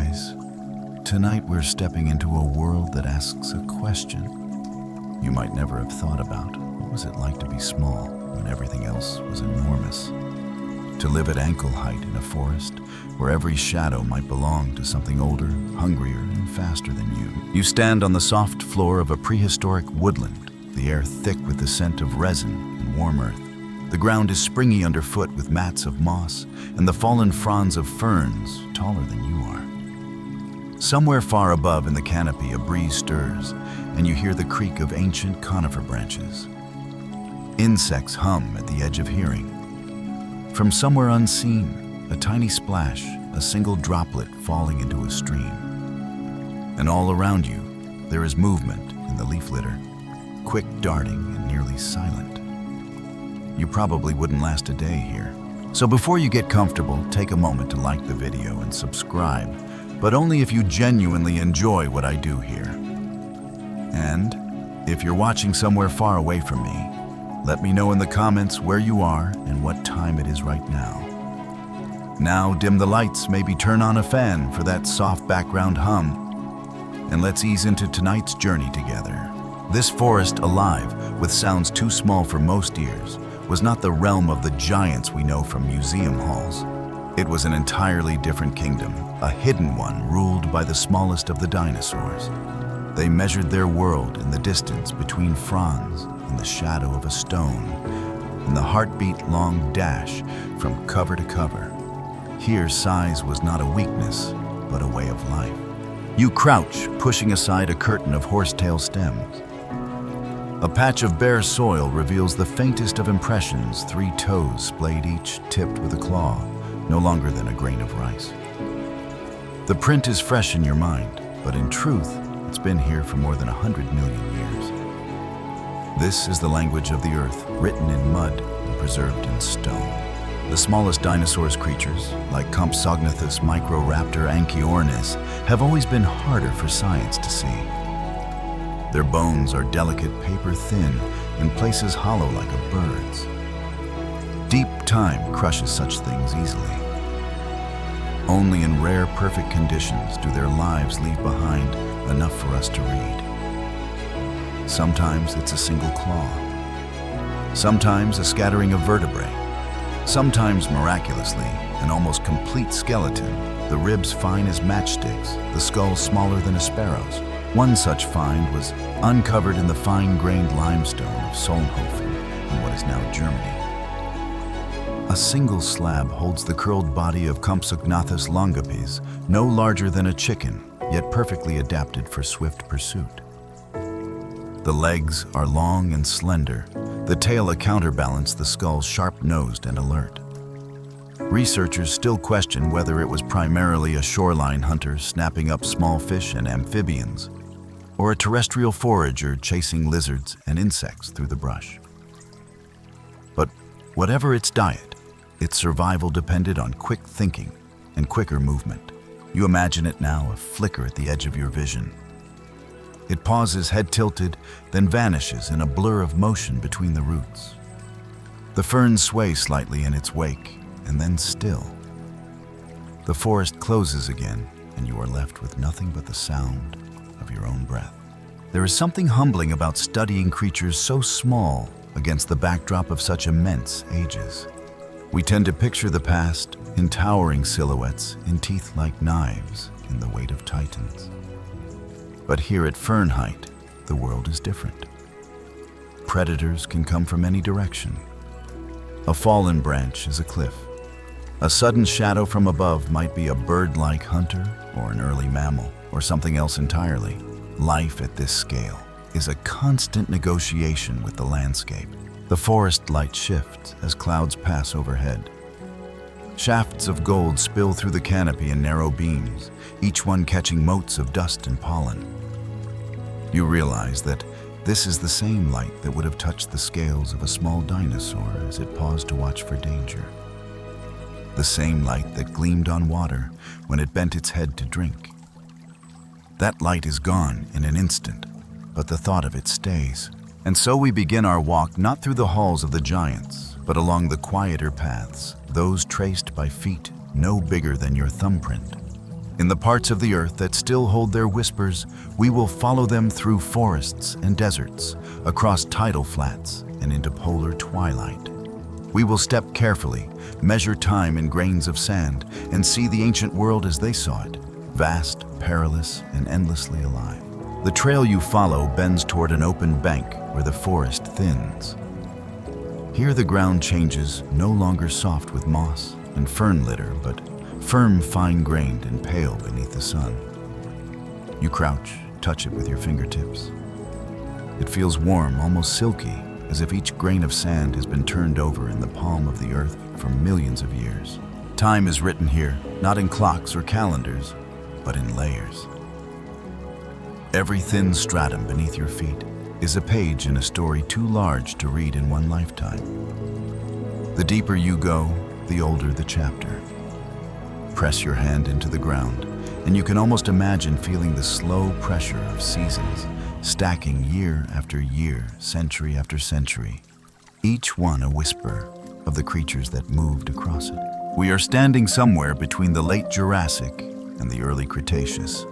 guys. Tonight we're stepping into a world that asks a question you might never have thought about. What was it like to be small when everything else was enormous? To live at ankle height in a forest where every shadow might belong to something older, hungrier, and faster than you. You stand on the soft floor of a prehistoric woodland, the air thick with the scent of resin and warm earth. The ground is springy underfoot with mats of moss and the fallen fronds of ferns taller than you are. Somewhere far above in the canopy, a breeze stirs, and you hear the creak of ancient conifer branches. Insects hum at the edge of hearing. From somewhere unseen, a tiny splash, a single droplet falling into a stream. And all around you, there is movement in the leaf litter, quick darting and nearly silent. You probably wouldn't last a day here. So before you get comfortable, take a moment to like the video and subscribe, but only if you genuinely enjoy what I do here. And if you're watching somewhere far away from me, let me know in the comments where you are and what time it is right now. Now dim the lights, maybe turn on a fan for that soft background hum, and let's ease into tonight's journey together. This forest alive with sounds too small for most ears was not the realm of the giants we know from museum halls. It was an entirely different kingdom, a hidden one ruled by the smallest of the dinosaurs. They measured their world in the distance between fronds in the shadow of a stone, in the heartbeat-long dash from cover to cover. Here, size was not a weakness, but a way of life. You crouch, pushing aside a curtain of horsetail stems. A patch of bare soil reveals the faintest of impressions, 3 toes splayed each, tipped with a claw, no longer than a grain of rice. The print is fresh in your mind, but in truth, it's been here for more than 100 million years. This is the language of the earth, written in mud and preserved in stone. The smallest dinosaurs creatures, like Compsognathus, Microraptor, Anchiornis, have always been harder for science to see. Their bones are delicate, paper-thin, in places hollow like a bird's. Deep time crushes such things easily. Only in rare, perfect conditions do their lives leave behind enough for us to read. Sometimes it's a single claw. Sometimes a scattering of vertebrae. Sometimes, miraculously, an almost complete skeleton, the ribs fine as matchsticks, the skull smaller than a sparrow's. One such find was uncovered in the fine-grained limestone of Solnhofen in what is now Germany. A single slab holds the curled body of Compsognathus longipes, no larger than a chicken, yet perfectly adapted for swift pursuit. The legs are long and slender, the tail a counterbalance the skull's sharp-nosed and alert. Researchers still question whether it was primarily a shoreline hunter snapping up small fish and amphibians, or a terrestrial forager chasing lizards and insects through the brush. But whatever its diet, its survival depended on quick thinking and quicker movement. You imagine it now, a flicker at the edge of your vision. It pauses, head tilted, then vanishes in a blur of motion between the roots. The ferns sway slightly in its wake, and then still. The forest closes again, and you are left with nothing but the sound of your own breath. There is something humbling about studying creatures so small against the backdrop of such immense ages. We tend to picture the past in towering silhouettes, in teeth like knives, in the weight of titans. But here at fern height, the world is different. Predators can come from any direction. A fallen branch is a cliff. A sudden shadow from above might be a bird-like hunter or an early mammal or something else entirely. Life at this scale is a constant negotiation with the landscape. The forest light shifts as clouds pass overhead. Shafts of gold spill through the canopy in narrow beams, each one catching motes of dust and pollen. You realize that this is the same light that would have touched the scales of a small dinosaur as it paused to watch for danger. The same light that gleamed on water when it bent its head to drink. That light is gone in an instant, but the thought of it stays. And so we begin our walk not through the halls of the giants, but along the quieter paths, those traced by feet no bigger than your thumbprint. In the parts of the earth that still hold their whispers, we will follow them through forests and deserts, across tidal flats and into polar twilight. We will step carefully, measure time in grains of sand, and see the ancient world as they saw it, vast, perilous, and endlessly alive. The trail you follow bends toward an open bank where the forest thins. Here the ground changes, no longer soft with moss and fern litter, but firm, fine-grained and pale beneath the sun. You crouch, touch it with your fingertips. It feels warm, almost silky, as if each grain of sand has been turned over in the palm of the earth for millions of years. Time is written here, not in clocks or calendars, but in layers. Every thin stratum beneath your feet is a page in a story too large to read in one lifetime. The deeper you go, the older the chapter. Press your hand into the ground, and you can almost imagine feeling the slow pressure of seasons, stacking year after year, century after century, each one a whisper of the creatures that moved across it. We are standing somewhere between the late Jurassic and the early Cretaceous.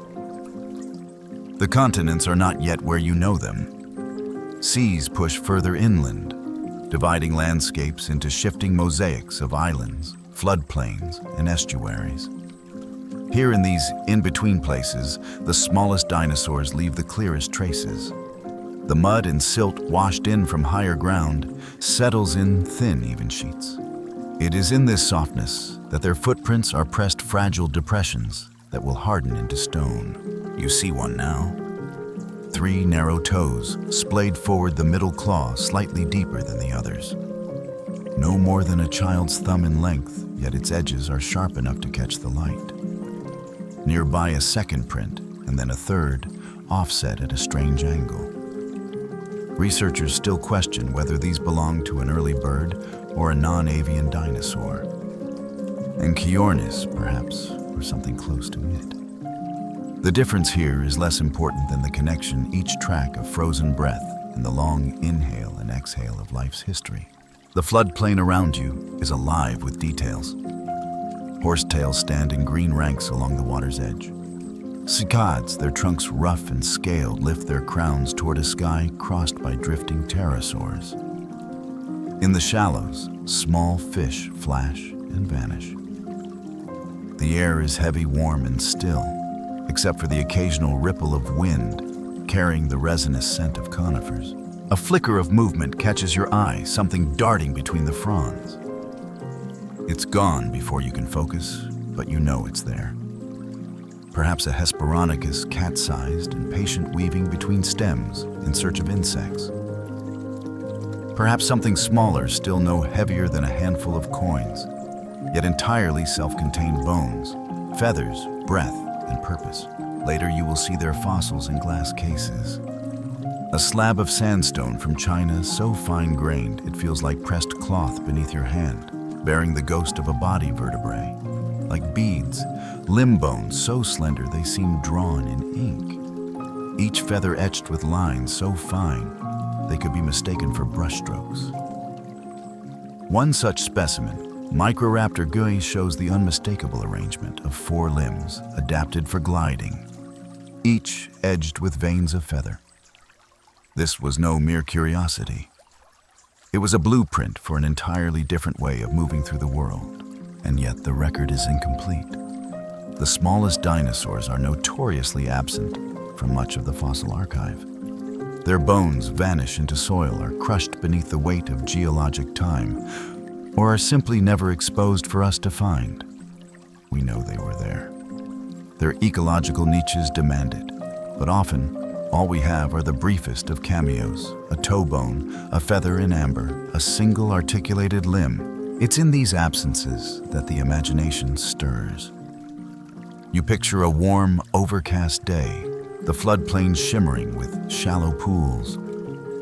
The continents are not yet where you know them. Seas push further inland, dividing landscapes into shifting mosaics of islands, floodplains, and estuaries. Here in these in-between places, the smallest dinosaurs leave the clearest traces. The mud and silt washed in from higher ground settles in thin, even sheets. It is in this softness that their footprints are pressed fragile depressions that will harden into stone. You see one now. 3 narrow toes, splayed forward, the middle claw slightly deeper than the others. No more than a child's thumb in length, yet its edges are sharp enough to catch the light. Nearby a second print, and then a third, offset at a strange angle. Researchers still question whether these belong to an early bird or a non-avian dinosaur. Enchiornis, perhaps, or something close to it. The difference here is less important than the connection each track of frozen breath and the long inhale and exhale of life's history. The floodplain around you is alive with details. Horsetails stand in green ranks along the water's edge. Cycads, their trunks rough and scaled, lift their crowns toward a sky crossed by drifting pterosaurs. In the shallows, small fish flash and vanish. The air is heavy, warm, and still, except for the occasional ripple of wind carrying the resinous scent of conifers. A flicker of movement catches your eye, something darting between the fronds. It's gone before you can focus, but you know it's there. Perhaps a Hesperonychus, cat-sized and patient, weaving between stems in search of insects. Perhaps something smaller, still no heavier than a handful of coins, yet entirely self-contained bones, feathers, breath, and purpose. Later you will see their fossils in glass cases. A slab of sandstone from China, so fine-grained it feels like pressed cloth beneath your hand, bearing the ghost of a body vertebrae. Like beads, limb bones so slender they seem drawn in ink. Each feather etched with lines so fine they could be mistaken for brushstrokes. One such specimen, Microraptor gui, shows the unmistakable arrangement of 4 limbs adapted for gliding, each edged with veins of feather. This was no mere curiosity. It was a blueprint for an entirely different way of moving through the world, and yet the record is incomplete. The smallest dinosaurs are notoriously absent from much of the fossil archive. Their bones vanish into soil, are crushed beneath the weight of geologic time, or are simply never exposed for us to find. We know they were there. Their ecological niches demand it, but often all we have are the briefest of cameos, a toe bone, a feather in amber, a single articulated limb. It's in these absences that the imagination stirs. You picture a warm, overcast day, the floodplain shimmering with shallow pools.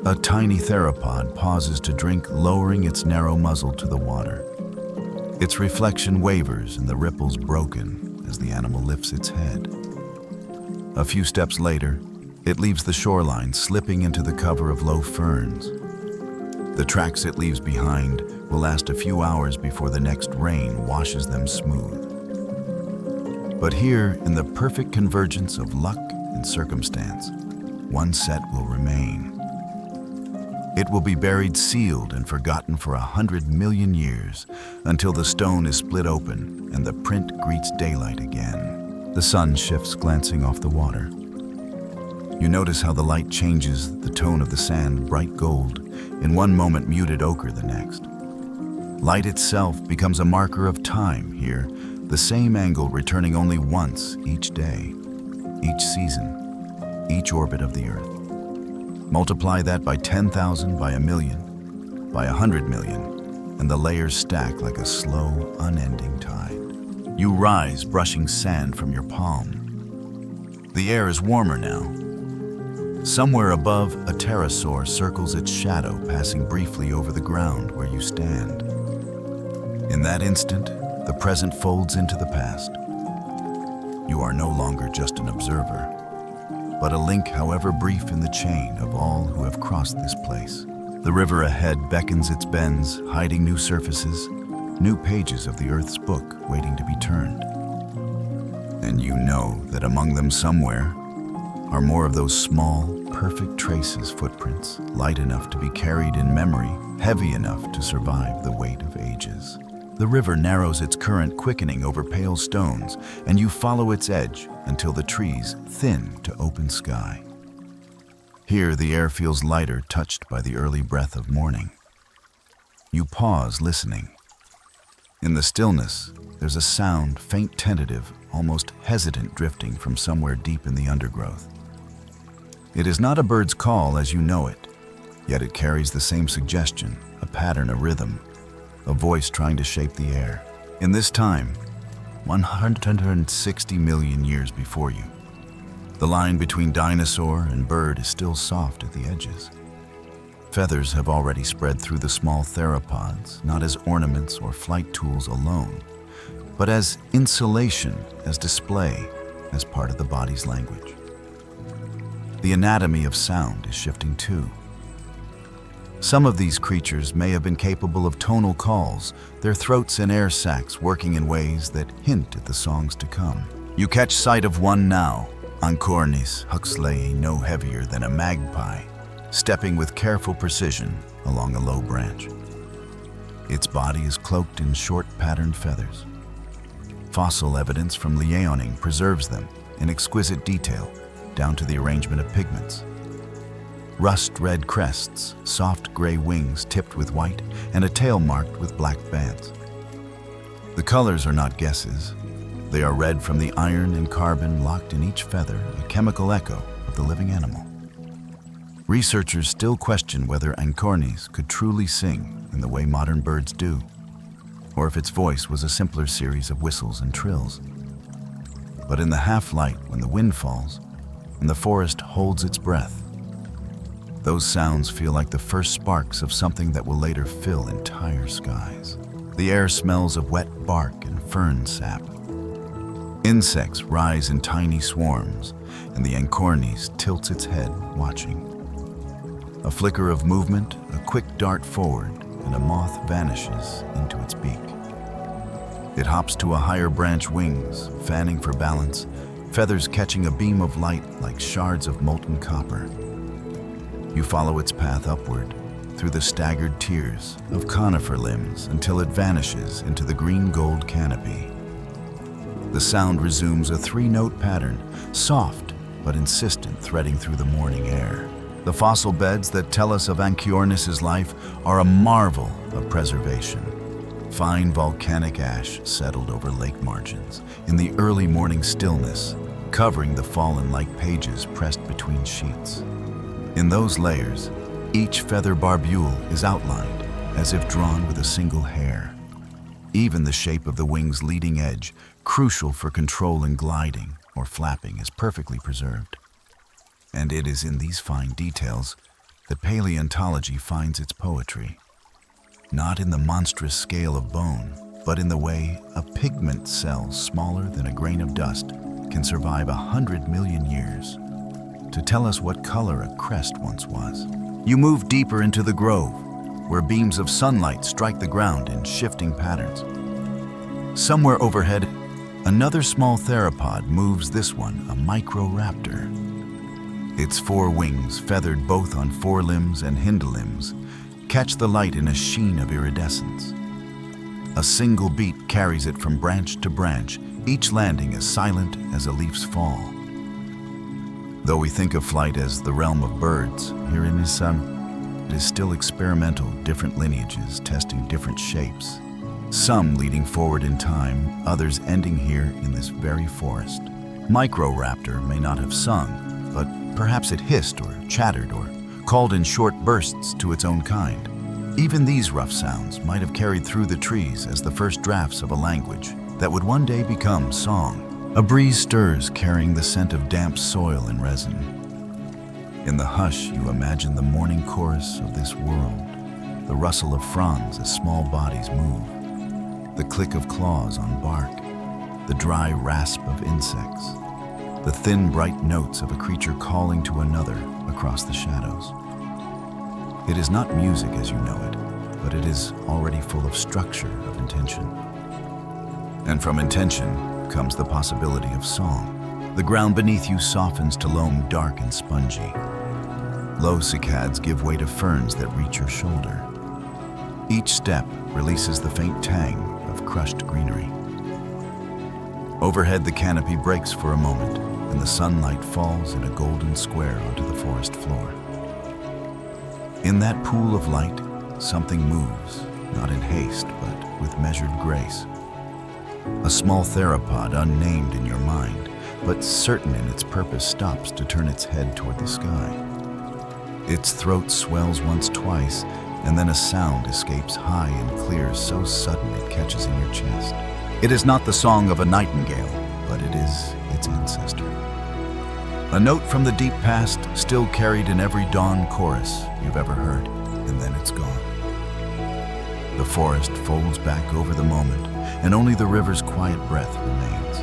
A tiny theropod pauses to drink, lowering its narrow muzzle to the water. Its reflection wavers and the ripples broken as the animal lifts its head. A few steps later, it leaves the shoreline, slipping into the cover of low ferns. The tracks it leaves behind will last a few hours before the next rain washes them smooth. But here, in the perfect convergence of luck and circumstance, one set will remain. It will be buried sealed and forgotten for 100 million years until the stone is split open and the print greets daylight again. The sun shifts, glancing off the water. You notice how the light changes the tone of the sand, bright gold, in one moment muted ochre the next. Light itself becomes a marker of time here, the same angle returning only once each day, each season, each orbit of the Earth. Multiply that by 10,000, by 1,000,000, by 100 million, and the layers stack like a slow, unending tide. You rise, brushing sand from your palm. The air is warmer now. Somewhere above, a pterosaur circles its shadow, passing briefly over the ground where you stand. In that instant, the present folds into the past. You are no longer just an observer, but a link, however brief, in the chain of all who have crossed this place. The river ahead beckons its bends, hiding new surfaces, new pages of the Earth's book waiting to be turned. And you know that among them somewhere are more of those small, perfect traces, footprints, light enough to be carried in memory, heavy enough to survive the weight of ages. The river narrows its current, quickening over pale stones, and you follow its edge until the trees thin to open sky. Here the air feels lighter, touched by the early breath of morning. You pause, listening. In the stillness, there's a sound, faint, tentative, almost hesitant, drifting from somewhere deep in the undergrowth. It is not a bird's call as you know it, yet it carries the same suggestion, a pattern, a rhythm, a voice trying to shape the air. In this time, 160 million years before you, the line between dinosaur and bird is still soft at the edges. Feathers have already spread through the small theropods, not as ornaments or flight tools alone, but as insulation, as display, as part of the body's language. The anatomy of sound is shifting too. Some of these creatures may have been capable of tonal calls, their throats and air sacs working in ways that hint at the songs to come. You catch sight of one now, Ancornis huxleyi, no heavier than a magpie, stepping with careful precision along a low branch. Its body is cloaked in short patterned feathers. Fossil evidence from Liaoning preserves them in exquisite detail, down to the arrangement of pigments. Rust-red crests, soft gray wings tipped with white, and a tail marked with black bands. The colors are not guesses. They are red from the iron and carbon locked in each feather, a chemical echo of the living animal. Researchers still question whether Ancornis could truly sing in the way modern birds do, or if its voice was a simpler series of whistles and trills. But in the half-light, when the wind falls and the forest holds its breath, those sounds feel like the first sparks of something that will later fill entire skies. The air smells of wet bark and fern sap. Insects rise in tiny swarms, and the Ancornis tilts its head, watching. A flicker of movement, a quick dart forward, and a moth vanishes into its beak. It hops to a higher branch, wings fanning for balance, feathers catching a beam of light like shards of molten copper. You follow its path upward, through the staggered tiers of conifer limbs until it vanishes into the green-gold canopy. The sound resumes a three-note pattern, soft but insistent, threading through the morning air. The fossil beds that tell us of Anchiornis' life are a marvel of preservation. Fine volcanic ash settled over lake margins in the early morning stillness, covering the fallen like pages pressed between sheets. In those layers, each feather barbule is outlined as if drawn with a single hair. Even the shape of the wing's leading edge, crucial for control and gliding or flapping, is perfectly preserved. And it is in these fine details that paleontology finds its poetry. Not in the monstrous scale of bone, but in the way a pigment cell smaller than a grain of dust can survive 100 million years to tell us what color a crest once was. You move deeper into the grove, where beams of sunlight strike the ground in shifting patterns. Somewhere overhead, Another small theropod moves this one, a Microraptor. Its four wings, feathered both on forelimbs and hindlimbs, catch the light in a sheen of iridescence. A single beat carries it from branch to branch, each landing as silent as a leaf's fall. Though we think of flight as the realm of birds, here in his sun, it is still experimental, different lineages testing different shapes. Some leading forward in time, others ending here in this very forest. Microraptor may not have sung, but perhaps it hissed or chattered or called in short bursts to its own kind. Even these rough sounds might have carried through the trees as the first drafts of a language that would one day become song. A breeze stirs, carrying the scent of damp soil and resin. In the hush, you imagine the morning chorus of this world, the rustle of fronds as small bodies move, the click of claws on bark, the dry rasp of insects, the thin, bright notes of a creature calling to another across the shadows. It is not music as you know it, but it is already full of structure, of intention. And from intention comes the possibility of song. The ground beneath you softens to loam dark and spongy. Low cycads give way to ferns that reach your shoulder. Each step releases the faint tang of crushed greenery. Overhead, the canopy breaks for a moment, and the sunlight falls in a golden square onto the forest floor. In that pool of light, something moves, not in haste, but with measured grace. A small theropod, unnamed in your mind, but certain in its purpose, stops to turn its head toward the sky. Its throat swells once, twice, and then a sound escapes high and clear, so sudden it catches in your chest. It is not the song of a nightingale, but it is its ancestor. A note from the deep past, still carried in every dawn chorus you've ever heard, and then it's gone. The forest folds back over the moment, and only the river's quiet breath remains.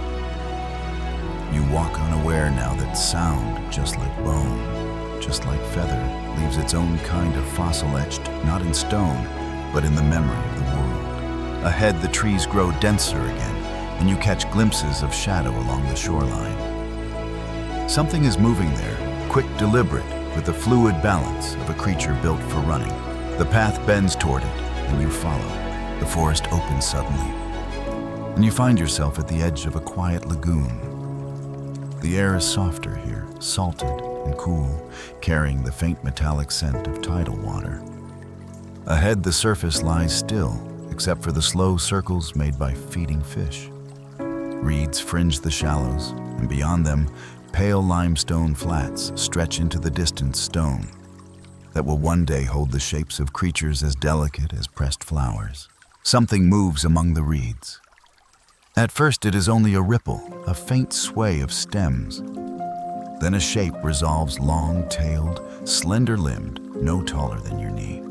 You walk unaware now that sound, just like bone, just like feather, leaves its own kind of fossil etched, not in stone, but in the memory of the world. Ahead, the trees grow denser again, and you catch glimpses of shadow along the shoreline. Something is moving there, quick, deliberate, with the fluid balance of a creature built for running. The path bends toward it, and you follow. The forest opens suddenly, and you find yourself at the edge of a quiet lagoon. The air is softer here, salted and cool, carrying the faint metallic scent of tidal water. Ahead, the surface lies still, except for the slow circles made by feeding fish. Reeds fringe the shallows, and beyond them, pale limestone flats stretch into the distant stone that will one day hold the shapes of creatures as delicate as pressed flowers. Something moves among the reeds. At first, it is only a ripple, a faint sway of stems. Then a shape resolves, long-tailed, slender-limbed, no taller than your knee.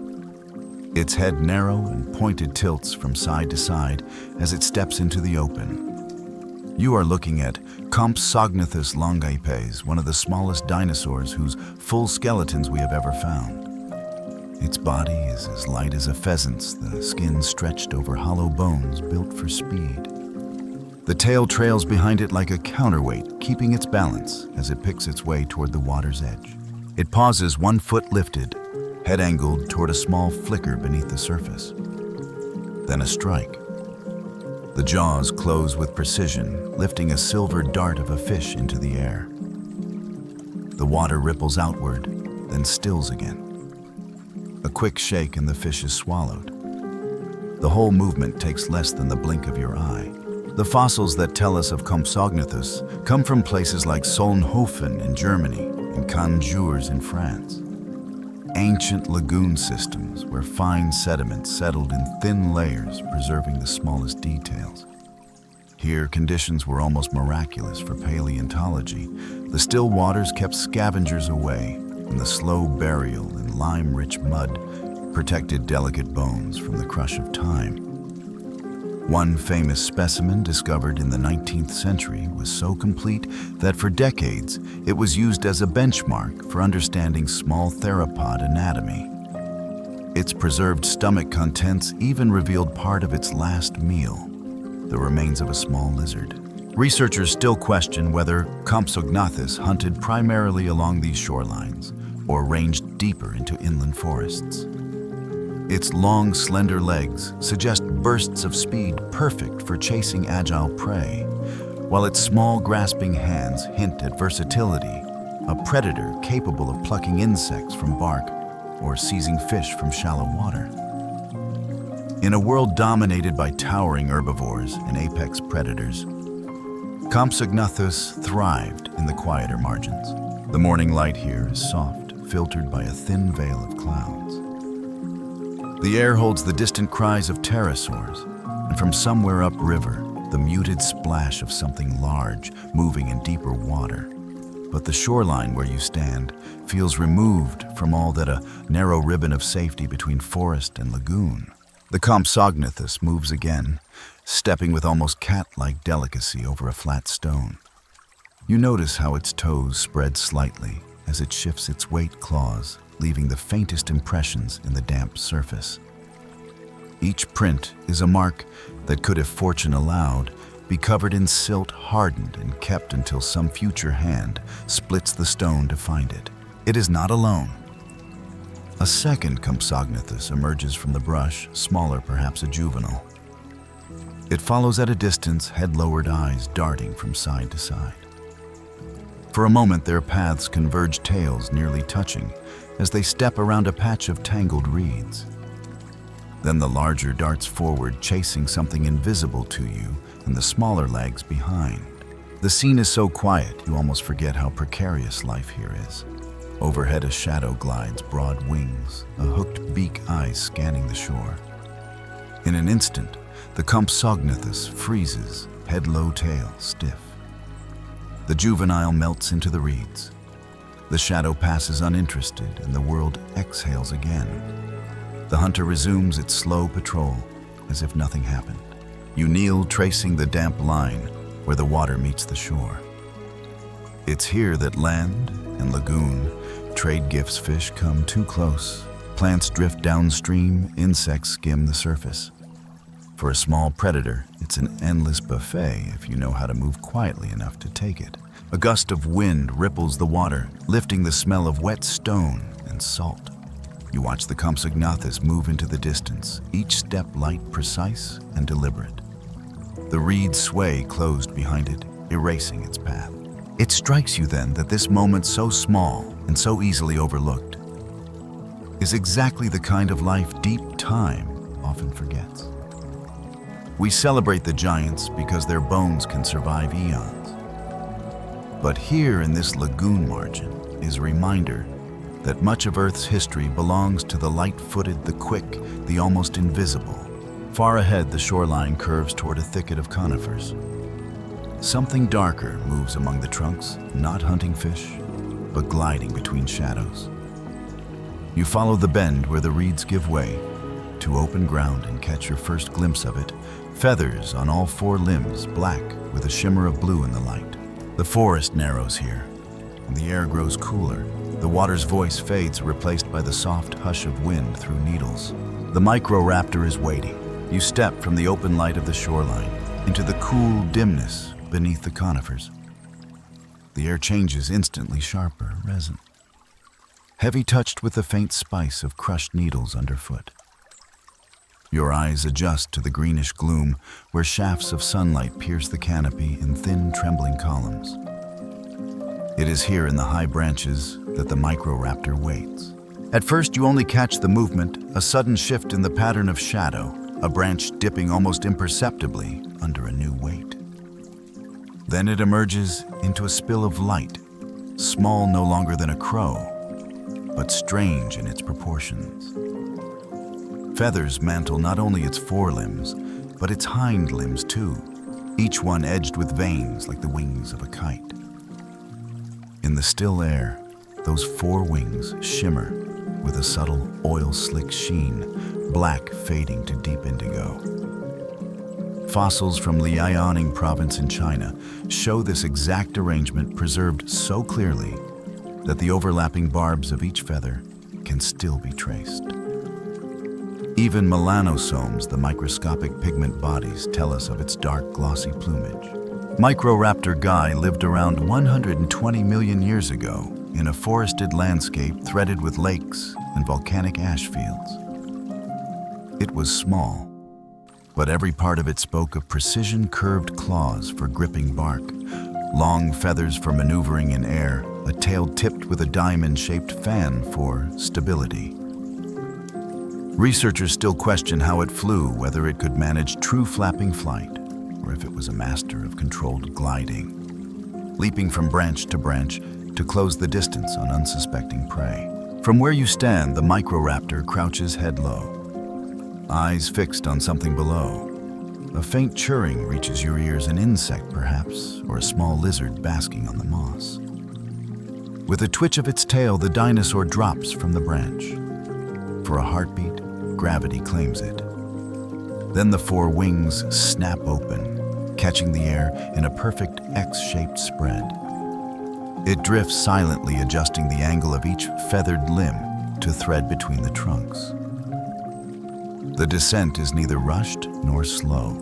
Its head narrow and pointed tilts from side to side as it steps into the open. You are looking at Compsognathus longaipes, one of the smallest dinosaurs whose full skeletons we have ever found. Its body is as light as a pheasant's, the skin stretched over hollow bones built for speed. The tail trails behind it like a counterweight, keeping its balance as it picks its way toward the water's edge. It pauses, 1 foot lifted, head angled toward a small flicker beneath the surface. Then a strike. The jaws close with precision, lifting a silver dart of a fish into the air. The water ripples outward, then stills again. A quick shake and the fish is swallowed. The whole movement takes less than the blink of your eye. The fossils that tell us of Compsognathus come from places like Solnhofen in Germany and Cannes in France. Ancient lagoon systems where fine sediment settled in thin layers, preserving the smallest details. Here, conditions were almost miraculous for paleontology. The still waters kept scavengers away, and the slow burial in lime-rich mud protected delicate bones from the crush of time. One famous specimen discovered in the 19th century was so complete that for decades it was used as a benchmark for understanding small theropod anatomy. Its preserved stomach contents even revealed part of its last meal, the remains of a small lizard. Researchers still question whether Compsognathus hunted primarily along these shorelines or ranged deeper into inland forests. Its long, slender legs suggest bursts of speed perfect for chasing agile prey, while its small, grasping hands hint at versatility, a predator capable of plucking insects from bark or seizing fish from shallow water. In a world dominated by towering herbivores and apex predators, Compsognathus thrived in the quieter margins. The morning light here is soft, filtered by a thin veil of clouds. The air holds the distant cries of pterosaurs, and from somewhere upriver, the muted splash of something large moving in deeper water. But the shoreline where you stand feels removed from all that a narrow ribbon of safety between forest and lagoon. The Compsognathus moves again, stepping with almost cat-like delicacy over a flat stone. You notice how its toes spread slightly as it shifts its weight claws, leaving the faintest impressions in the damp surface. Each print is a mark that could, if fortune allowed, be covered in silt, hardened and kept until some future hand splits the stone to find it. It is not alone. A second Compsognathus emerges from the brush, smaller, perhaps a juvenile. It follows at a distance, head-lowered eyes darting from side to side. For a moment, their paths converge, tails nearly touching, as they step around a patch of tangled reeds. Then the larger darts forward, chasing something invisible to you and the smaller legs behind. The scene is so quiet, you almost forget how precarious life here is. Overhead, a shadow glides, broad wings, a hooked beak, eyes scanning the shore. In an instant, the Compsognathus freezes, head low, tail stiff. The juvenile melts into the reeds. The shadow passes uninterested, and the world exhales again. The hunter resumes its slow patrol, as if nothing happened. You kneel, tracing the damp line where the water meets the shore. It's here that land and lagoon trade gifts. Fish come too close. Plants drift downstream, insects skim the surface. For a small predator, it's an endless buffet if you know how to move quietly enough to take it. A gust of wind ripples the water, lifting the smell of wet stone and salt. You watch the Compsognathus move into the distance, each step light, precise, and deliberate. The reeds sway closed behind it, erasing its path. It strikes you then that this moment, so small and so easily overlooked, is exactly the kind of life deep time often forgets. We celebrate the giants because their bones can survive eons. But here in this lagoon margin is a reminder that much of Earth's history belongs to the light-footed, the quick, the almost invisible. Far ahead, the shoreline curves toward a thicket of conifers. Something darker moves among the trunks, not hunting fish, but gliding between shadows. You follow the bend where the reeds give way to open ground and catch your first glimpse of it. Feathers on all four limbs, black with a shimmer of blue in the light. The forest narrows here, and the air grows cooler. The water's voice fades, replaced by the soft hush of wind through needles. The Microraptor is waiting. You step from the open light of the shoreline into the cool dimness beneath the conifers. The air changes instantly, sharper, resin, heavy, touched with the faint spice of crushed needles underfoot. Your eyes adjust to the greenish gloom where shafts of sunlight pierce the canopy in thin, trembling columns. It is here in the high branches that the Microraptor waits. At first, you only catch the movement, a sudden shift in the pattern of shadow, a branch dipping almost imperceptibly under a new weight. Then it emerges into a spill of light, small no longer than a crow, but strange in its proportions. Feathers mantle not only its forelimbs, but its hind limbs too, each one edged with veins like the wings of a kite. In the still air, those four wings shimmer with a subtle oil-slick sheen, black fading to deep indigo. Fossils from Liaoning province in China show this exact arrangement preserved so clearly that the overlapping barbs of each feather can still be traced. Even melanosomes, the microscopic pigment bodies, tell us of its dark, glossy plumage. Microraptor Guy lived around 120 million years ago in a forested landscape threaded with lakes and volcanic ash fields. It was small, but every part of it spoke of precision curved claws for gripping bark, long feathers for maneuvering in air, a tail tipped with a diamond-shaped fan for stability. Researchers still question how it flew, whether it could manage true flapping flight, or if it was a master of controlled gliding, leaping from branch to close the distance on unsuspecting prey. From where you stand, the Microraptor crouches head low, eyes fixed on something below. A faint chirring reaches your ears, an insect perhaps, or a small lizard basking on the moss. With a twitch of its tail, the dinosaur drops from the branch. For a heartbeat, gravity claims it. Then the four wings snap open, catching the air in a perfect X-shaped spread. It drifts silently, adjusting the angle of each feathered limb to thread between the trunks. The descent is neither rushed nor slow.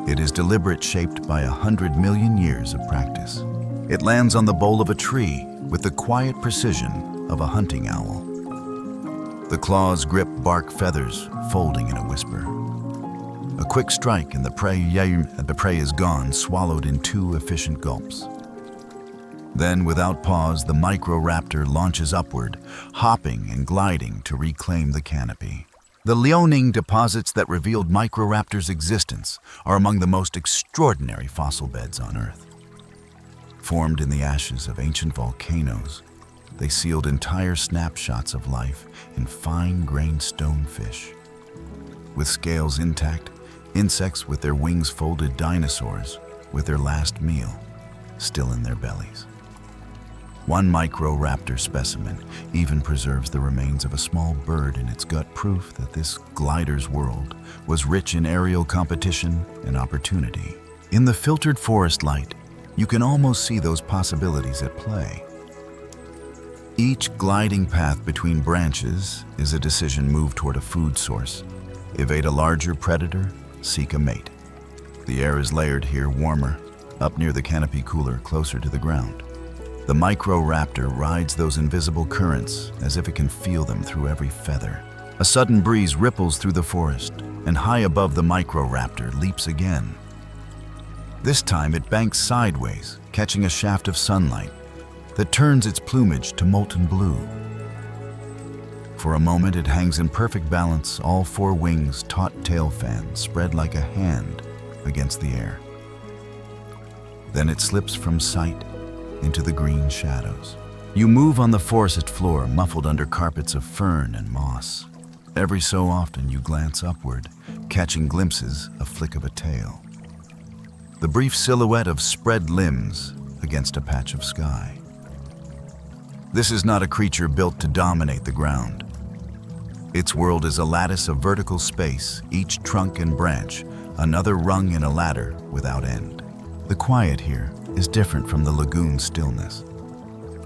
It is deliberate, shaped by 100 million years of practice. It lands on the bole of a tree with the quiet precision of a hunting owl. The claws grip bark feathers, folding in a whisper. A quick strike and the prey is gone, swallowed in 2 efficient gulps. Then, without pause, the Microraptor launches upward, hopping and gliding to reclaim the canopy. The Liaoning deposits that revealed Microraptor's existence are among the most extraordinary fossil beds on Earth. Formed in the ashes of ancient volcanoes, they sealed entire snapshots of life in fine-grained stonefish. With scales intact, insects with their wings folded, dinosaurs with their last meal still in their bellies. One Microraptor specimen even preserves the remains of a small bird in its gut, proof that this glider's world was rich in aerial competition and opportunity. In the filtered forest light, you can almost see those possibilities at play. Each gliding path between branches is a decision: move toward a food source, evade a larger predator, seek a mate. The air is layered here, warmer, up near the canopy, cooler, closer to the ground. The Microraptor rides those invisible currents as if it can feel them through every feather. A sudden breeze ripples through the forest, and high above the Microraptor leaps again. This time it banks sideways, catching a shaft of sunlight that turns its plumage to molten blue. For a moment it hangs in perfect balance, all 4 wings, taut tail fans spread like a hand against the air. Then it slips from sight into the green shadows. You move on the forest floor, muffled under carpets of fern and moss. Every so often you glance upward, catching glimpses, a flick of a tail. The brief silhouette of spread limbs against a patch of sky. This is not a creature built to dominate the ground. Its world is a lattice of vertical space, each trunk and branch, another rung in a ladder without end. The quiet here is different from the lagoon's stillness.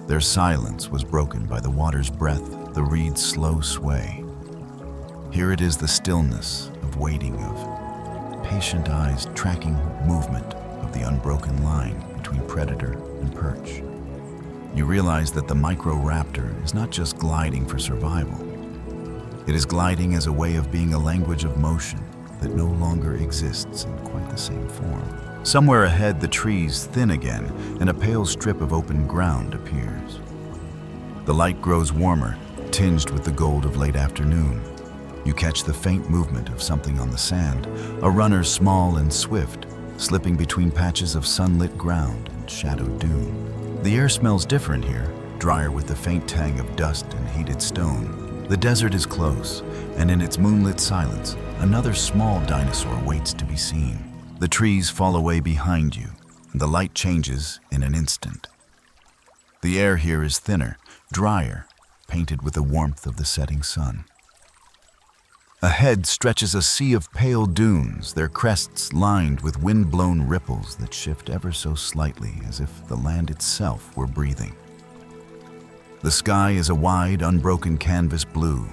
Their silence was broken by the water's breath, the reed's slow sway. Here it is the stillness of waiting, of patient eyes tracking movement of the unbroken line between predator and perch. You realize that the Microraptor is not just gliding for survival. It is gliding as a way of being, a language of motion that no longer exists in quite the same form. Somewhere ahead, the trees thin again, and a pale strip of open ground appears. The light grows warmer, tinged with the gold of late afternoon. You catch the faint movement of something on the sand, a runner small and swift, slipping between patches of sunlit ground and shadowed dune. The air smells different here, drier with the faint tang of dust and heated stone. The desert is close, and in its moonlit silence, another small dinosaur waits to be seen. The trees fall away behind you, and the light changes in an instant. The air here is thinner, drier, painted with the warmth of the setting sun. Ahead stretches a sea of pale dunes, their crests lined with wind-blown ripples that shift ever so slightly, as if the land itself were breathing. The sky is a wide, unbroken canvas blue,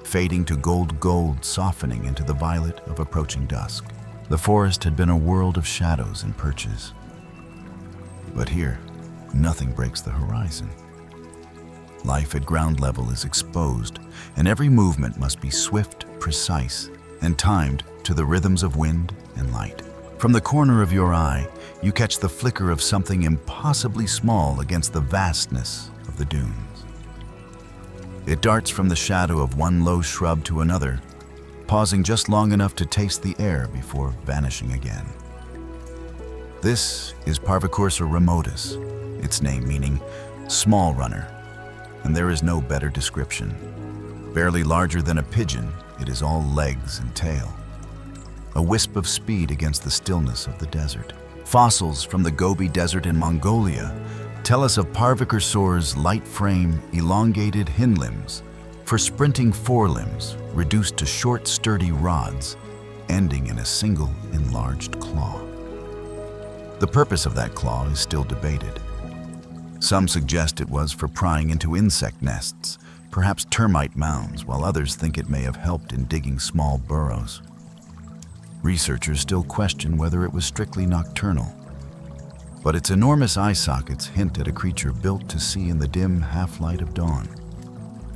fading to gold, softening into the violet of approaching dusk. The forest had been a world of shadows and perches. But here, nothing breaks the horizon. Life at ground level is exposed, and every movement must be swift, precise, and timed to the rhythms of wind and light. From the corner of your eye, you catch the flicker of something impossibly small against the vastness of the dunes. It darts from the shadow of one low shrub to another, pausing just long enough to taste the air before vanishing again. This is Parvicursor remotus, its name meaning small runner, and there is no better description. Barely larger than a pigeon, it is all legs and tail. A wisp of speed against the stillness of the desert. Fossils from the Gobi Desert in Mongolia tell us of Parvicursor's light frame, elongated hind limbs, for sprinting forelimbs reduced to short, sturdy rods, ending in a single enlarged claw. The purpose of that claw is still debated. Some suggest it was for prying into insect nests, perhaps termite mounds, while others think it may have helped in digging small burrows. Researchers still question whether it was strictly nocturnal, but its enormous eye sockets hint at a creature built to see in the dim half-light of dawn,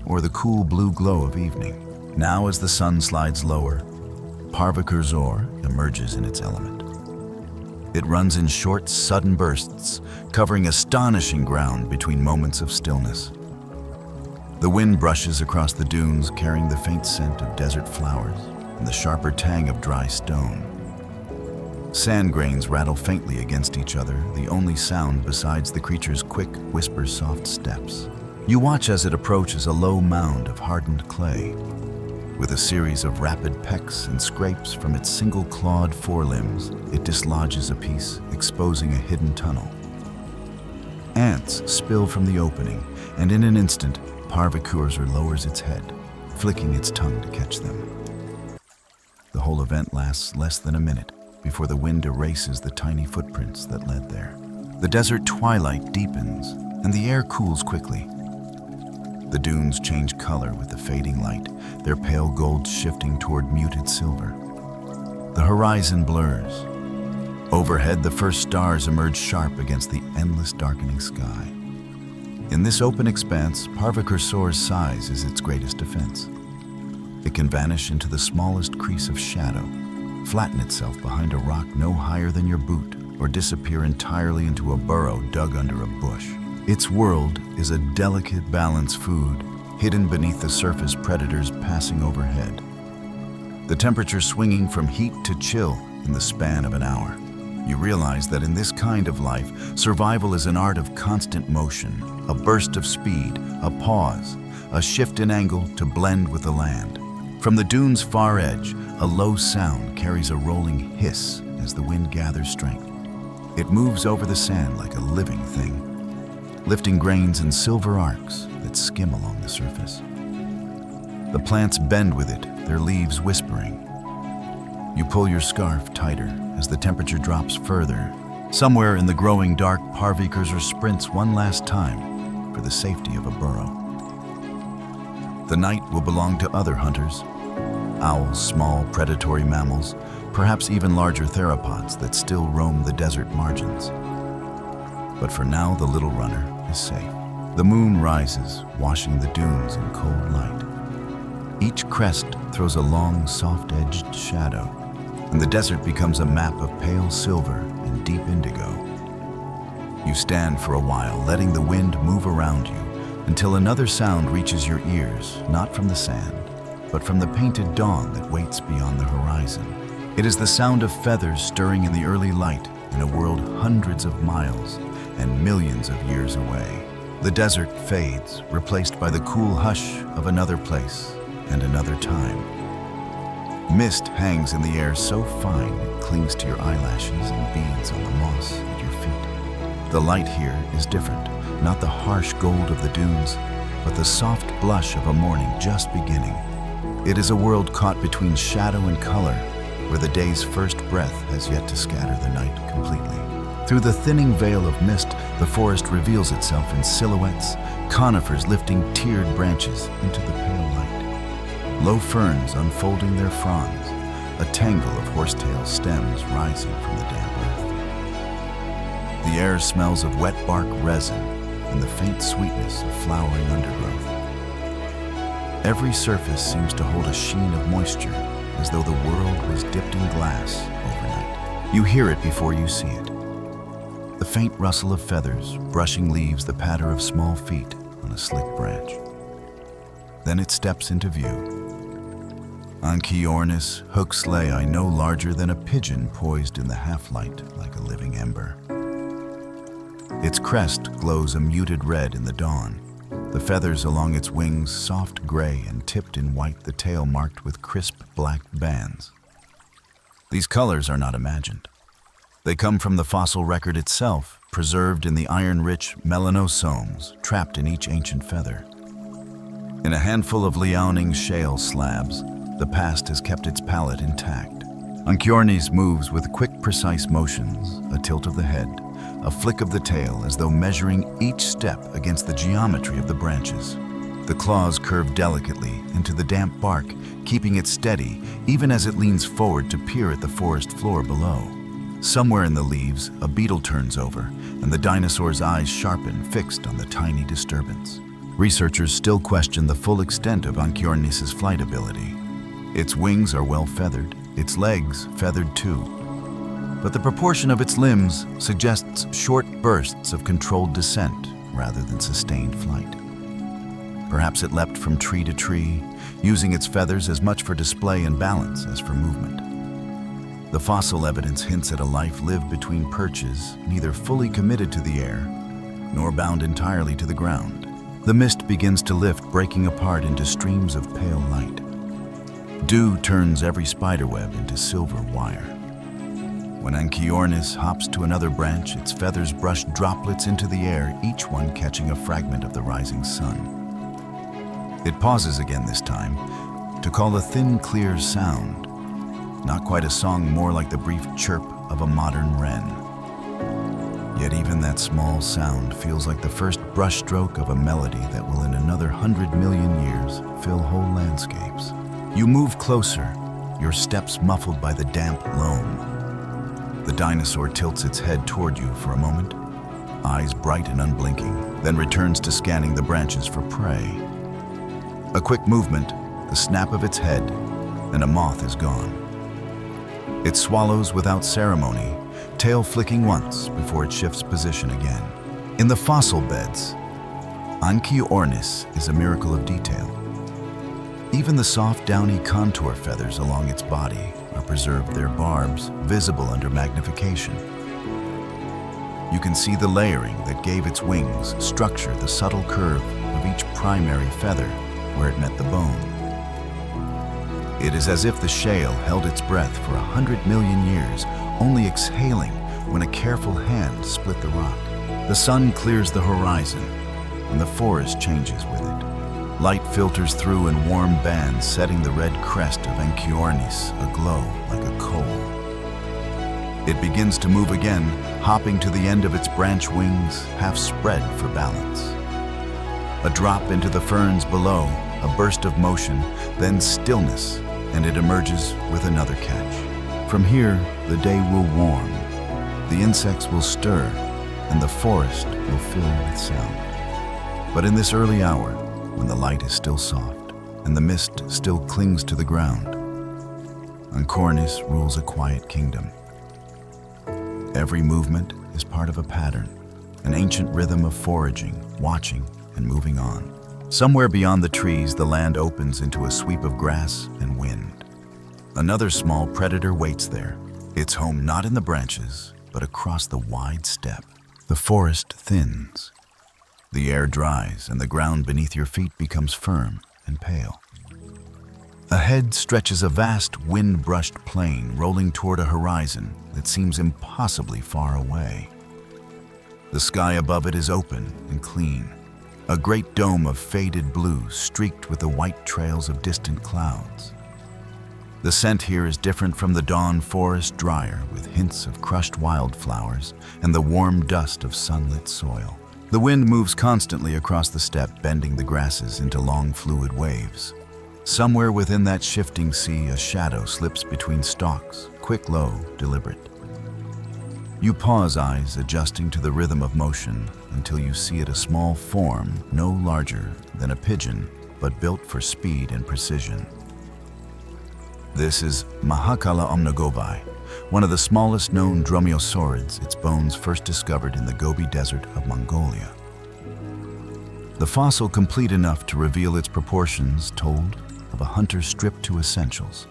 or the cool blue glow of evening. Now as the sun slides lower, Parvicursor emerges in its element. It runs in short, sudden bursts, covering astonishing ground between moments of stillness. The wind brushes across the dunes, carrying the faint scent of desert flowers and the sharper tang of dry stone. Sand grains rattle faintly against each other, the only sound besides the creature's quick, whisper-soft steps. You watch as it approaches a low mound of hardened clay. With a series of rapid pecks and scrapes from its single-clawed forelimbs, it dislodges a piece, exposing a hidden tunnel. Ants spill from the opening, and in an instant, Parvicursor lowers its head, flicking its tongue to catch them. The whole event lasts less than a minute before the wind erases the tiny footprints that led there. The desert twilight deepens, and the air cools quickly. The dunes change color with the fading light, their pale gold shifting toward muted silver. The horizon blurs. Overhead, the first stars emerge sharp against the endless darkening sky. In this open expanse, Parvicursor's size is its greatest defense. It can vanish into the smallest crease of shadow, flatten itself behind a rock no higher than your boot, or disappear entirely into a burrow dug under a bush. Its world is a delicate balance food, hidden beneath the surface predators passing overhead. The temperature swinging from heat to chill in the span of an hour. You realize that in this kind of life, survival is an art of constant motion, a burst of speed, a pause, a shift in angle to blend with the land. From the dune's far edge, a low sound carries a rolling hiss as the wind gathers strength. It moves over the sand like a living thing, lifting grains in silver arcs that skim along the surface. The plants bend with it, their leaves whispering. You pull your scarf tighter as the temperature drops further. Somewhere in the growing dark, Parvicursor sprints one last time for the safety of a burrow. The night will belong to other hunters, owls, small predatory mammals, perhaps even larger theropods that still roam the desert margins. But for now, the little runner is safe. The moon rises, washing the dunes in cold light. Each crest throws a long, soft-edged shadow, and the desert becomes a map of pale silver and deep indigo. You stand for a while, letting the wind move around you, until another sound reaches your ears, not from the sand, but from the painted dawn that waits beyond the horizon. It is the sound of feathers stirring in the early light in a world hundreds of miles and millions of years away. The desert fades, replaced by the cool hush of another place and another time. Mist hangs in the air so fine it clings to your eyelashes and beads on the moss at your feet. The light here is different, not the harsh gold of the dunes, but the soft blush of a morning just beginning. It is a world caught between shadow and color, where the day's first breath has yet to scatter the night completely. Through the thinning veil of mist, the forest reveals itself in silhouettes, conifers lifting tiered branches into the pale light. Low ferns unfolding their fronds, a tangle of horsetail stems rising from the damp earth. The air smells of wet bark resin and the faint sweetness of flowering undergrowth. Every surface seems to hold a sheen of moisture, as though the world was dipped in glass overnight. You hear it before you see it. The faint rustle of feathers brushing leaves, the patter of small feet on a slick branch. Then it steps into view. Anchiornis huxleyi, no larger than a pigeon poised in the half-light like a living ember. Its crest glows a muted red in the dawn, the feathers along its wings soft gray and tipped in white, the tail marked with crisp black bands. These colors are not imagined. They come from the fossil record itself, preserved in the iron-rich melanosomes trapped in each ancient feather. In a handful of Liaoning shale slabs, the past has kept its palette intact. Anchiornis moves with quick, precise motions, a tilt of the head, a flick of the tail as though measuring each step against the geometry of the branches. The claws curve delicately into the damp bark, keeping it steady even as it leans forward to peer at the forest floor below. Somewhere in the leaves, a beetle turns over, and the dinosaur's eyes sharpen, fixed on the tiny disturbance. Researchers still question the full extent of Anchiornis' flight ability. Its wings are well feathered, its legs feathered too. But the proportion of its limbs suggests short bursts of controlled descent rather than sustained flight. Perhaps it leapt from tree to tree, using its feathers as much for display and balance as for movement. The fossil evidence hints at a life lived between perches, neither fully committed to the air, nor bound entirely to the ground. The mist begins to lift, breaking apart into streams of pale light. Dew turns every spiderweb into silver wire. When Anchiornis hops to another branch, its feathers brush droplets into the air, each one catching a fragment of the rising sun. It pauses again this time to call a thin, clear sound. Not quite a song, more like the brief chirp of a modern wren. Yet even that small sound feels like the first brushstroke of a melody that will in another 100 million years fill whole landscapes. You move closer, your steps muffled by the damp loam. The dinosaur tilts its head toward you for a moment, eyes bright and unblinking, then returns to scanning the branches for prey. A quick movement, the snap of its head, and a moth is gone. It swallows without ceremony, tail flicking once before it shifts position again. In the fossil beds, Anchiornis is a miracle of detail. Even the soft, downy contour feathers along its body are preserved, their barbs visible under magnification. You can see the layering that gave its wings structure, the subtle curve of each primary feather where it met the bone. It is as if the shale held its breath for 100 million years, only exhaling when a careful hand split the rock. The sun clears the horizon, and the forest changes with it. Light filters through in warm bands, setting the red crest of Anchiornis aglow like a coal. It begins to move again, hopping to the end of its branch wings, half spread for balance. A drop into the ferns below, a burst of motion, then stillness, and it emerges with another catch. From here, the day will warm, the insects will stir, and the forest will fill with sound. But in this early hour, when the light is still soft and the mist still clings to the ground, Anchiornis rules a quiet kingdom. Every movement is part of a pattern, an ancient rhythm of foraging, watching, and moving on. Somewhere beyond the trees, the land opens into a sweep of grass and wind. Another small predator waits there, its home not in the branches, but across the wide steppe. The forest thins. The air dries, and the ground beneath your feet becomes firm and pale. Ahead stretches a vast, wind-brushed plain rolling toward a horizon that seems impossibly far away. The sky above it is open and clean, a great dome of faded blue streaked with the white trails of distant clouds. The scent here is different from the dawn forest, drier, with hints of crushed wildflowers and the warm dust of sunlit soil. The wind moves constantly across the steppe, bending the grasses into long fluid waves. Somewhere within that shifting sea, a shadow slips between stalks, quick, low, deliberate. You pause, eyes adjusting to the rhythm of motion, until you see it, a small form, no larger than a pigeon, but built for speed and precision. This is Mahakala omnigovi, one of the smallest known dromaeosaurids, its bones first discovered in the Gobi Desert of Mongolia. The fossil complete enough to reveal its proportions told of a hunter stripped to essentials.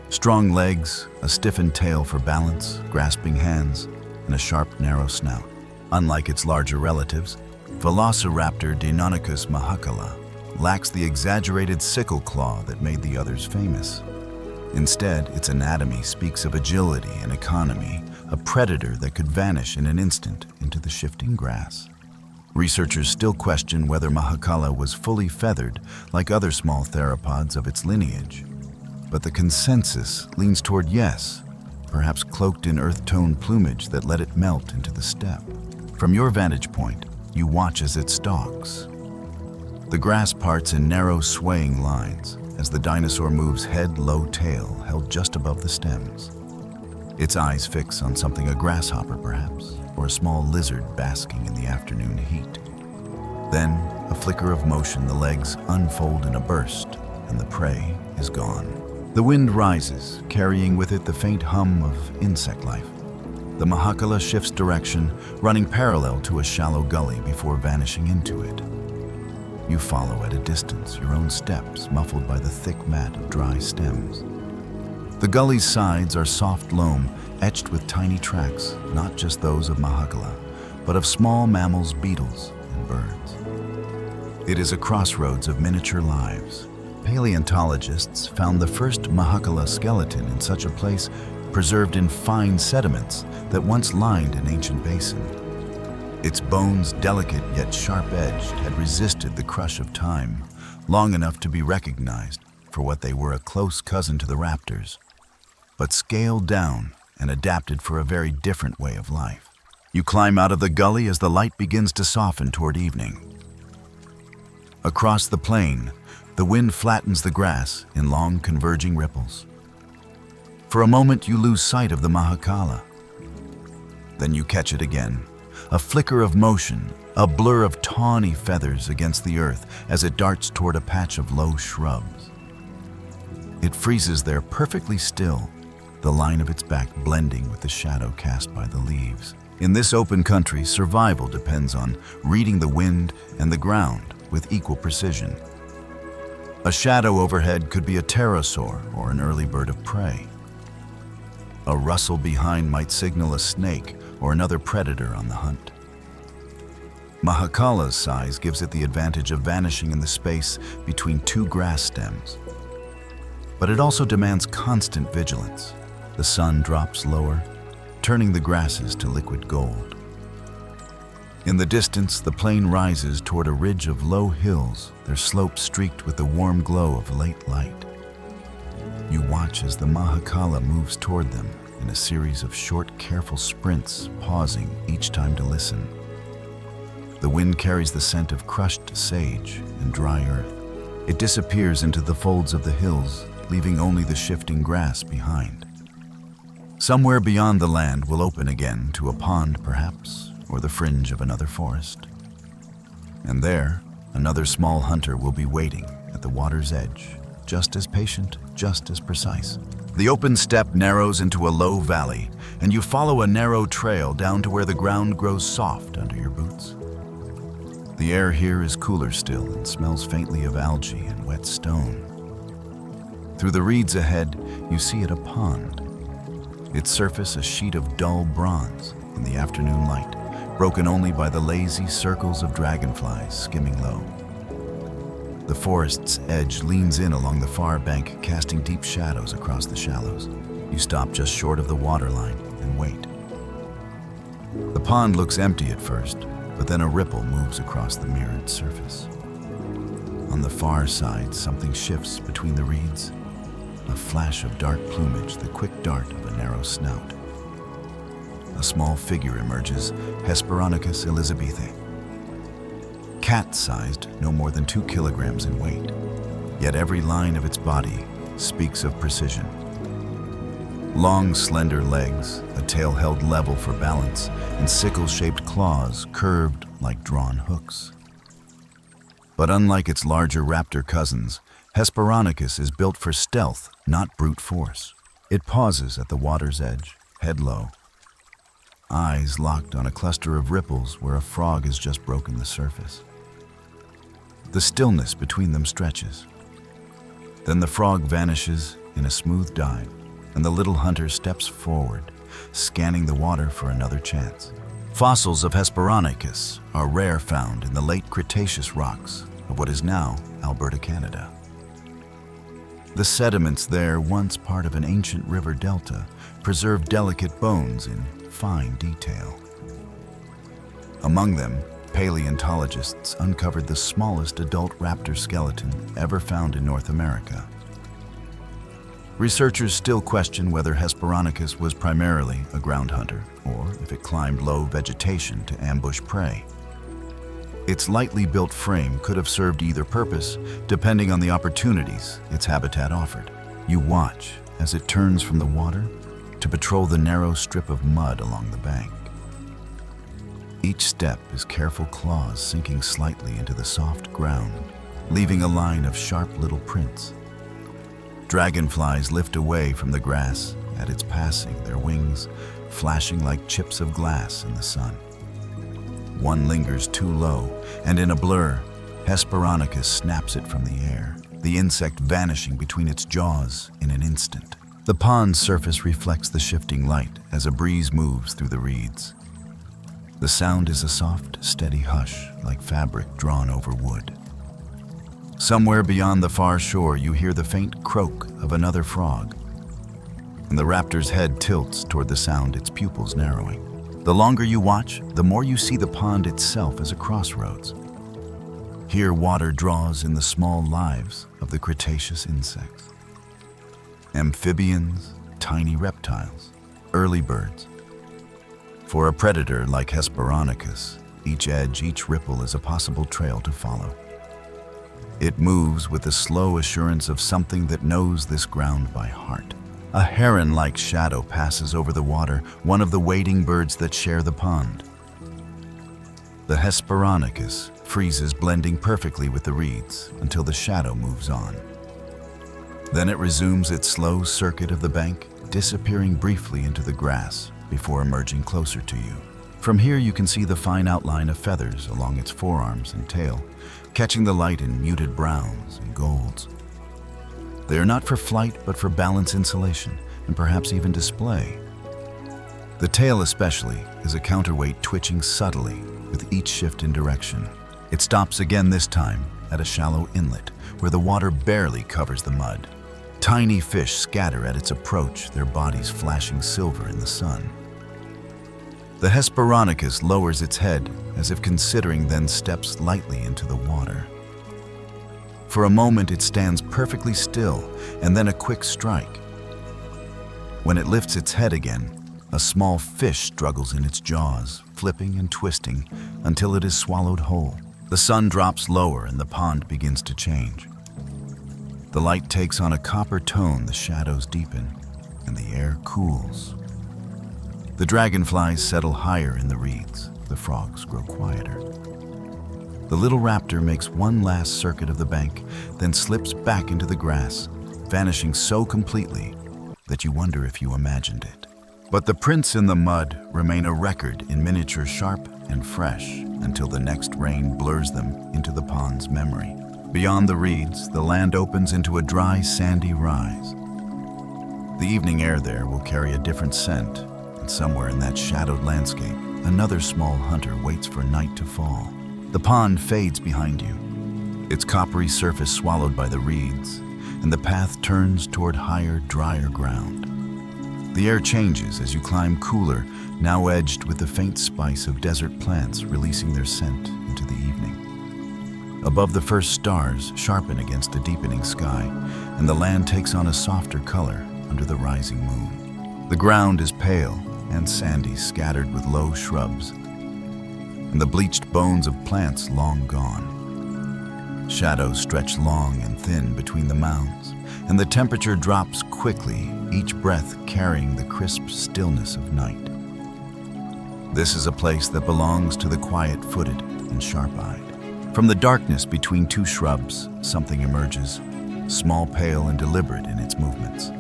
Strong legs, a stiffened tail for balance, grasping hands, and a sharp, narrow snout. Unlike its larger relatives, Velociraptor Deinonychus mahakala lacks the exaggerated sickle claw that made the others famous. Instead, its anatomy speaks of agility and economy, a predator that could vanish in an instant into the shifting grass. Researchers still question whether Mahakala was fully feathered like other small theropods of its lineage. But the consensus leans toward yes, perhaps cloaked in earth-tone plumage that let it melt into the steppe. From your vantage point, you watch as it stalks. The grass parts in narrow, swaying lines as the dinosaur moves head, low, tail held just above the stems. Its eyes fix on something, a grasshopper perhaps, or a small lizard basking in the afternoon heat. Then, a flicker of motion, the legs unfold in a burst, and the prey is gone. The wind rises, carrying with it the faint hum of insect life. The Mahakala shifts direction, running parallel to a shallow gully before vanishing into it. You follow at a distance, your own steps muffled by the thick mat of dry stems. The gully's sides are soft loam, etched with tiny tracks, not just those of Mahakala, but of small mammals, beetles, and birds. It is a crossroads of miniature lives. Paleontologists found the first Mahakala skeleton in such a place, preserved in fine sediments that once lined an ancient basin. Its bones, delicate yet sharp-edged, had resisted the crush of time, long enough to be recognized for what they were, a close cousin to the raptors, but scaled down and adapted for a very different way of life. You climb out of the gully as the light begins to soften toward evening. Across the plain, the wind flattens the grass in long converging ripples. For a moment you lose sight of the Mahakala. Then you catch it again, a flicker of motion, a blur of tawny feathers against the earth as it darts toward a patch of low shrubs. It freezes there perfectly still, the line of its back blending with the shadow cast by the leaves. In this open country, survival depends on reading the wind and the ground with equal precision. A shadow overhead could be a pterosaur or an early bird of prey. A rustle behind might signal a snake or another predator on the hunt. Mahakala's size gives it the advantage of vanishing in the space between two grass stems. But it also demands constant vigilance. The sun drops lower, turning the grasses to liquid gold. In the distance, the plain rises toward a ridge of low hills, their slopes streaked with the warm glow of late light. You watch as the Mahakala moves toward them in a series of short, careful sprints, pausing each time to listen. The wind carries the scent of crushed sage and dry earth. It disappears into the folds of the hills, leaving only the shifting grass behind. Somewhere beyond the land will open again to a pond, perhaps, or the fringe of another forest. And there, another small hunter will be waiting at the water's edge, just as patient, just as precise. The open steppe narrows into a low valley, and you follow a narrow trail down to where the ground grows soft under your boots. The air here is cooler still and smells faintly of algae and wet stone. Through the reeds ahead, you see it a pond. Its surface a sheet of dull bronze in the afternoon light, broken only by the lazy circles of dragonflies skimming low. The forest's edge leans in along the far bank, casting deep shadows across the shallows. You stop just short of the waterline and wait. The pond looks empty at first, but then a ripple moves across the mirrored surface. On the far side, something shifts between the reeds. A flash of dark plumage, the quick dart of a narrow snout. A small figure emerges, Hesperonychus elizabethae. Cat-sized, no more than 2 kilograms in weight. yet every line of its body speaks of precision. Long, slender legs, a tail held level for balance, and sickle-shaped claws curved like drawn hooks. But unlike its larger raptor cousins, Hesperonychus is built for stealth, not brute force. It pauses at the water's edge, head low, eyes locked on a cluster of ripples where a frog has just broken the surface. The stillness between them stretches. Then the frog vanishes in a smooth dive, and the little hunter steps forward, scanning the water for another chance. Fossils of Hesperonychus are rare, found in the late Cretaceous rocks of what is now Alberta, Canada. The sediments there, once part of an ancient river delta, preserve delicate bones in fine detail. Among them, paleontologists uncovered the smallest adult raptor skeleton ever found in North America. Researchers still question whether Hesperonychus was primarily a ground hunter, or if it climbed low vegetation to ambush prey. Its lightly built frame could have served either purpose, depending on the opportunities its habitat offered. You watch as it turns from the water to patrol the narrow strip of mud along the bank. Each step is careful claws sinking slightly into the soft ground, leaving a line of sharp little prints. Dragonflies lift away from the grass at its passing, their wings flashing like chips of glass in the sun. One lingers too low, and in a blur, Hesperonychus snaps it from the air, the insect vanishing between its jaws in an instant. The pond's surface reflects the shifting light as a breeze moves through the reeds. The sound is a soft, steady hush, like fabric drawn over wood. Somewhere beyond the far shore, you hear the faint croak of another frog, and the raptor's head tilts toward the sound, its pupils narrowing. The longer you watch, the more you see the pond itself as a crossroads. Here, water draws in the small lives of the Cretaceous insects. Amphibians, tiny reptiles, early birds. For a predator like Hesperonychus, each edge, each ripple is a possible trail to follow. It moves with the slow assurance of something that knows this ground by heart. A heron-like shadow passes over the water, one of the wading birds that share the pond. The Hesperonychus freezes, blending perfectly with the reeds until the shadow moves on. Then it resumes its slow circuit of the bank, disappearing briefly into the grass before emerging closer to you. From here you can see the fine outline of feathers along its forearms and tail, catching the light in muted browns and golds. They are not for flight, but for balance, insulation, and perhaps even display. The tail especially is a counterweight, twitching subtly with each shift in direction. It stops again, this time at a shallow inlet where the water barely covers the mud. Tiny fish scatter at its approach, their bodies flashing silver in the sun. The Hesperonychus lowers its head as if considering, then steps lightly into the water. For a moment it stands perfectly still, and then a quick strike. When it lifts its head again, a small fish struggles in its jaws, flipping and twisting until it is swallowed whole. The sun drops lower and the pond begins to change. The light takes on a copper tone, the shadows deepen, and the air cools. The dragonflies settle higher in the reeds, the frogs grow quieter. The little raptor makes one last circuit of the bank, then slips back into the grass, vanishing so completely that you wonder if you imagined it. But the prints in the mud remain a record in miniature, sharp and fresh, until the next rain blurs them into the pond's memory. Beyond the reeds, the land opens into a dry, sandy rise. The evening air there will carry a different scent, and somewhere in that shadowed landscape, another small hunter waits for night to fall. The pond fades behind you, its coppery surface swallowed by the reeds, and the path turns toward higher, drier ground. The air changes as you climb, cooler, now edged with the faint spice of desert plants releasing their scent into the evening. Above, the first stars sharpen against a deepening sky, and the land takes on a softer color under the rising moon. The ground is pale and sandy, scattered with low shrubs, and the bleached bones of plants long gone. Shadows stretch long and thin between the mounds, and the temperature drops quickly, each breath carrying the crisp stillness of night. This is a place that belongs to the quiet-footed and sharp-eyed. From the darkness between two shrubs, something emerges, small, pale, and deliberate in its movements.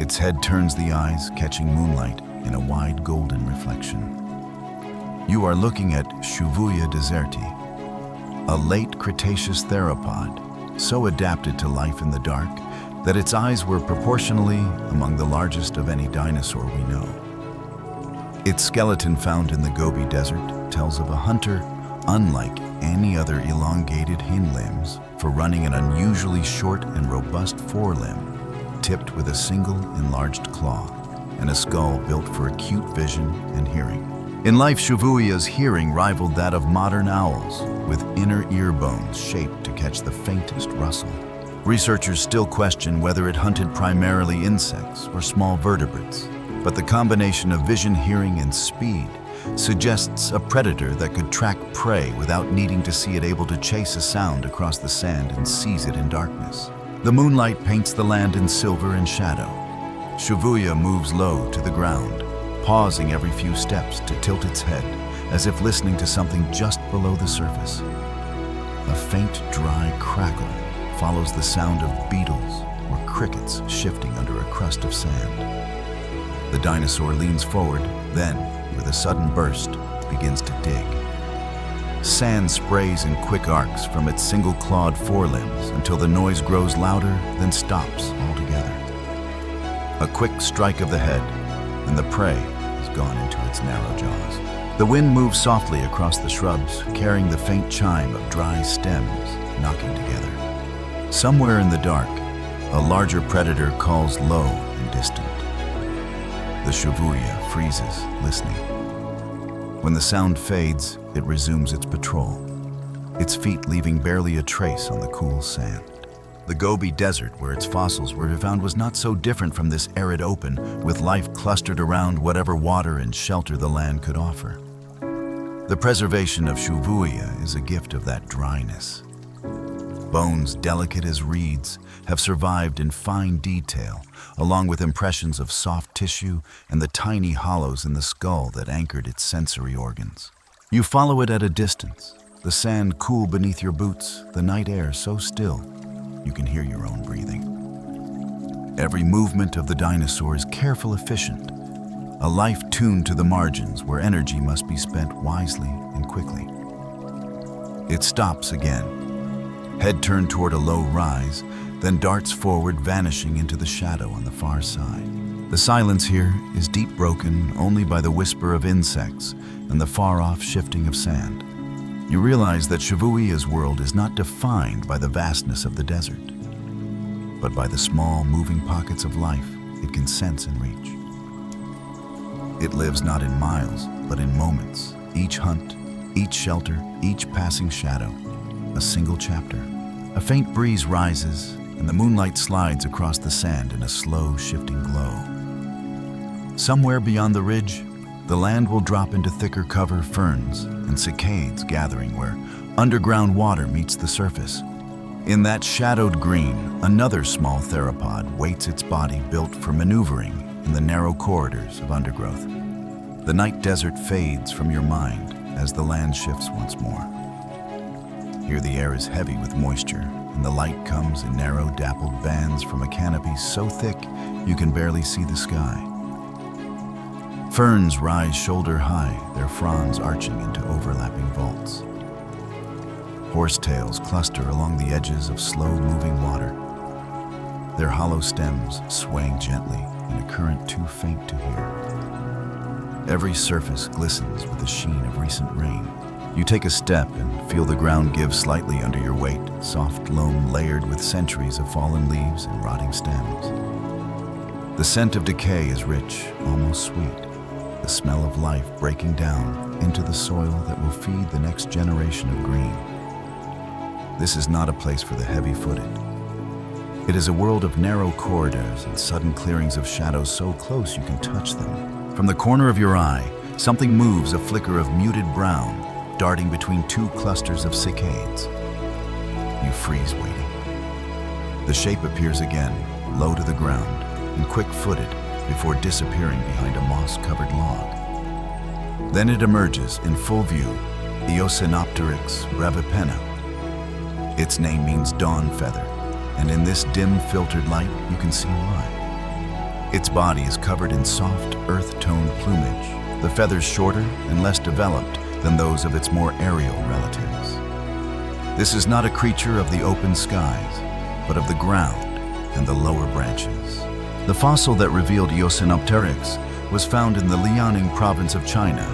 Its head turns the eyes, catching moonlight in a wide golden reflection. You are looking at Shuvuya deserti, a late Cretaceous theropod, so adapted to life in the dark that its eyes were proportionally among the largest of any dinosaur we know. Its skeleton found in the Gobi Desert tells of a hunter unlike any other elongated hind limbs for running an unusually short and robust forelimb, tipped with a single enlarged claw, and a skull built for acute vision and hearing. In life, Shuvuya's hearing rivaled that of modern owls, with inner ear bones shaped to catch the faintest rustle. Researchers still question whether it hunted primarily insects or small vertebrates, but the combination of vision, hearing, and speed suggests a predator that could track prey without needing to see it, able to chase a sound across the sand and seize it in darkness. The moonlight paints the land in silver and shadow. Shuvuya moves low to the ground, pausing every few steps to tilt its head, as if listening to something just below the surface. A faint, dry crackle follows the sound of beetles or crickets shifting under a crust of sand. The dinosaur leans forward, then, with a sudden burst, begins to dig. Sand sprays in quick arcs from its single-clawed forelimbs until the noise grows louder, then stops altogether. A quick strike of the head, and the prey has gone into its narrow jaws. The wind moves softly across the shrubs, carrying the faint chime of dry stems knocking together. Somewhere in the dark, a larger predator calls low and distant. The Shuvuya freezes, listening. When the sound fades, it resumes its patrol, its feet leaving barely a trace on the cool sand. The Gobi Desert, where its fossils were found, was not so different from this arid open, with life clustered around whatever water and shelter the land could offer. The preservation of Shuvuya is a gift of that dryness. Bones delicate as reeds have survived in fine detail, along with impressions of soft tissue and the tiny hollows in the skull that anchored its sensory organs. You follow it at a distance, the sand cool beneath your boots, the night air so still you can hear your own breathing. Every movement of the dinosaur is careful, efficient, a life tuned to the margins where energy must be spent wisely and quickly. It stops again, head turned toward a low rise, then darts forward, vanishing into the shadow on the far side. The silence here is deep, broken only by the whisper of insects and the far-off shifting of sand. You realize that Shuvuya's world is not defined by the vastness of the desert, but by the small, moving pockets of life it can sense and reach. It lives not in miles, but in moments. Each hunt, each shelter, each passing shadow, a single chapter. A faint breeze rises, and the moonlight slides across the sand in a slow, shifting glow. Somewhere beyond the ridge, the land will drop into thicker cover, ferns and cicadas gathering where underground water meets the surface. In that shadowed green, another small theropod waits, its body built for maneuvering in the narrow corridors of undergrowth. The night desert fades from your mind as the land shifts once more. Here the air is heavy with moisture, and the light comes in narrow, dappled bands from a canopy so thick you can barely see the sky. Ferns rise shoulder high, their fronds arching into overlapping vaults. Horsetails cluster along the edges of slow-moving water, their hollow stems swaying gently in a current too faint to hear. Every surface glistens with the sheen of recent rain. You take a step and feel the ground give slightly under your weight, soft loam layered with centuries of fallen leaves and rotting stems. The scent of decay is rich, almost sweet, the smell of life breaking down into the soil that will feed the next generation of green. This is not a place for the heavy-footed. It is a world of narrow corridors and sudden clearings of shadows so close you can touch them. From the corner of your eye, something moves, a flicker of muted brown, darting between two clusters of cicadas. you freeze waiting. The shape appears again, low to the ground and quick-footed, before disappearing behind a moss-covered log. Then it emerges in full view, Eosinopteryx brevipenna. Its name means dawn feather, and in this dim filtered light you can see why. Its body is covered in soft, earth-toned plumage, the feathers shorter and less developed than those of its more aerial relatives. This is not a creature of the open skies, but of the ground and the lower branches. The fossil that revealed Eosinopteryx was found in the Liaoning province of China,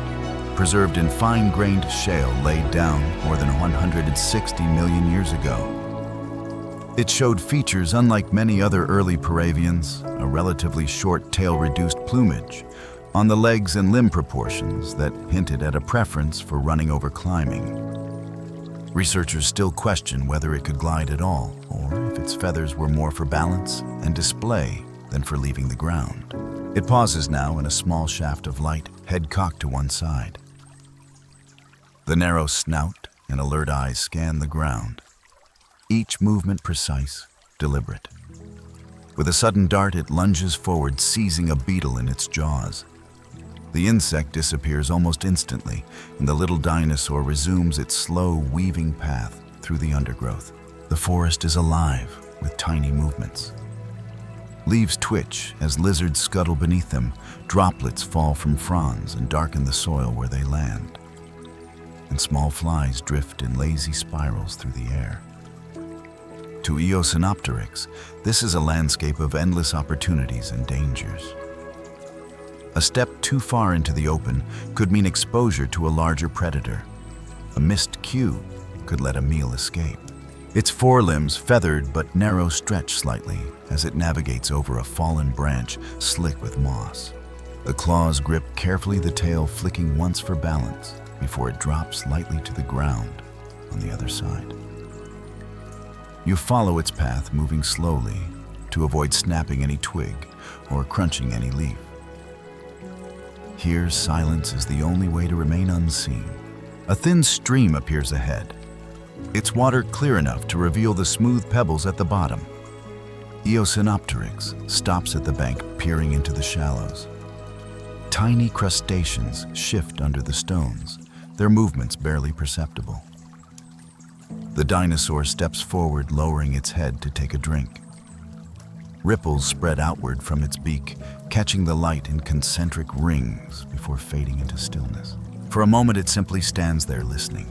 preserved in fine-grained shale laid down more than 160 million years ago. It showed features unlike many other early Paravians, a relatively short tail-reduced plumage, on the legs and limb proportions that hinted at a preference for running over climbing. Researchers still question whether it could glide at all, or if its feathers were more for balance and display than for leaving the ground. It pauses now in a small shaft of light, head cocked to one side. The narrow snout and alert eyes scan the ground, each movement precise, deliberate. With a sudden dart, it lunges forward, seizing a beetle in its jaws. The insect disappears almost instantly, and the little dinosaur resumes its slow, weaving path through the undergrowth. The forest is alive with tiny movements. Leaves twitch as lizards scuttle beneath them, droplets fall from fronds and darken the soil where they land. And small flies drift in lazy spirals through the air. To Eosinopteryx, this is a landscape of endless opportunities and dangers. A step too far into the open could mean exposure to a larger predator. A missed cue could let a meal escape. Its forelimbs, feathered but narrow, stretch slightly as it navigates over a fallen branch slick with moss. The claws grip carefully, the tail flicking once for balance before it drops lightly to the ground on the other side. You follow its path, moving slowly to avoid snapping any twig or crunching any leaf. Here, silence is the only way to remain unseen. A thin stream appears ahead, its water clear enough to reveal the smooth pebbles at the bottom. Eosinopteryx stops at the bank, peering into the shallows. Tiny crustaceans shift under the stones, their movements barely perceptible. The dinosaur steps forward, lowering its head to take a drink. Ripples spread outward from its beak, catching the light in concentric rings before fading into stillness. For a moment, it simply stands there listening.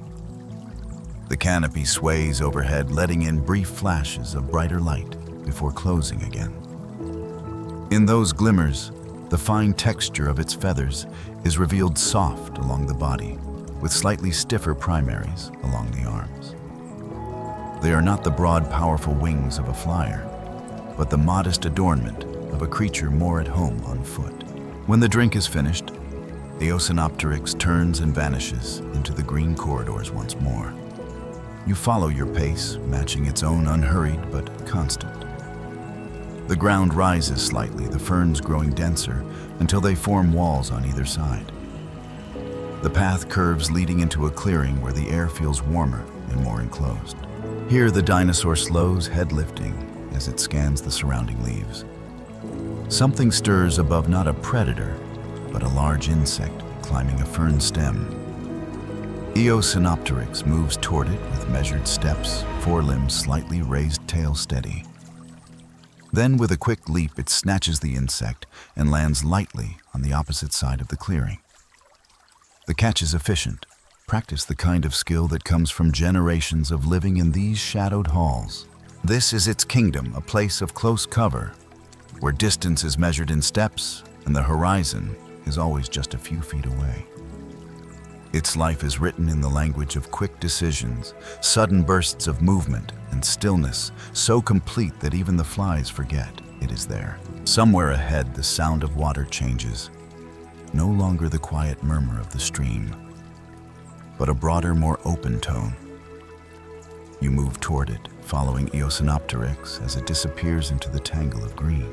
The canopy sways overhead, letting in brief flashes of brighter light before closing again. In those glimmers, the fine texture of its feathers is revealed soft along the body, with slightly stiffer primaries along the arms. They are not the broad, powerful wings of a flyer, but the modest adornment of a creature more at home on foot. When the drink is finished, Eosinopteryx turns and vanishes into the green corridors once more. You follow your pace, matching its own unhurried but constant. The ground rises slightly, the ferns growing denser until they form walls on either side. The path curves, leading into a clearing where the air feels warmer and more enclosed. Here, the dinosaur slows, head lifting, as it scans the surrounding leaves. Something stirs above, not a predator, but a large insect climbing a fern stem. Eosinopteryx moves toward it with measured steps, forelimbs slightly raised, tail steady. Then, with a quick leap, it snatches the insect and lands lightly on the opposite side of the clearing. The catch is efficient, practice the kind of skill that comes from generations of living in these shadowed halls. This is its kingdom, a place of close cover, where distance is measured in steps and the horizon is always just a few feet away. Its life is written in the language of quick decisions, sudden bursts of movement, and stillness so complete that even the flies forget it is there. Somewhere ahead, the sound of water changes, no longer the quiet murmur of the stream, but a broader, more open tone. You move toward it, following Eosinopteryx as it disappears into the tangle of green.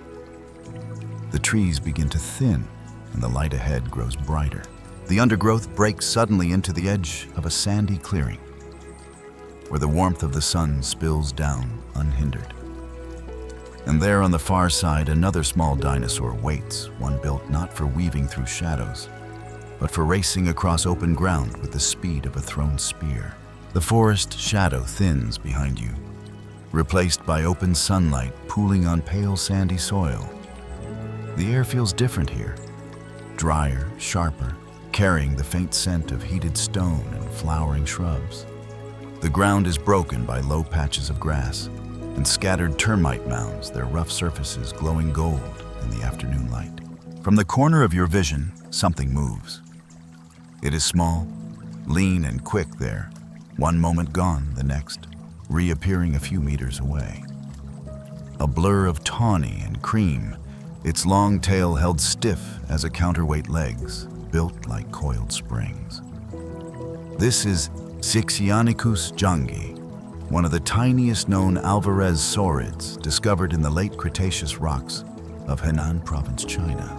The trees begin to thin, and the light ahead grows brighter. The undergrowth breaks suddenly into the edge of a sandy clearing. where the warmth of the sun spills down unhindered. And there on the far side, another small dinosaur waits, one built not for weaving through shadows, but for racing across open ground with the speed of a thrown spear. The forest shadow thins behind you, replaced by open sunlight pooling on pale sandy soil. The air feels different here, drier, sharper, carrying the faint scent of heated stone and flowering shrubs. The ground is broken by low patches of grass and scattered termite mounds, their rough surfaces glowing gold in the afternoon light. From the corner of your vision, something moves. It is small, lean and quick there, one moment gone, the next, reappearing a few meters away. A blur of tawny and cream, its long tail held stiff as a counterweight legs, built like coiled springs. This is Compsognathus jangi, one of the tiniest known Alvarez saurids discovered in the late Cretaceous rocks of Henan Province, China.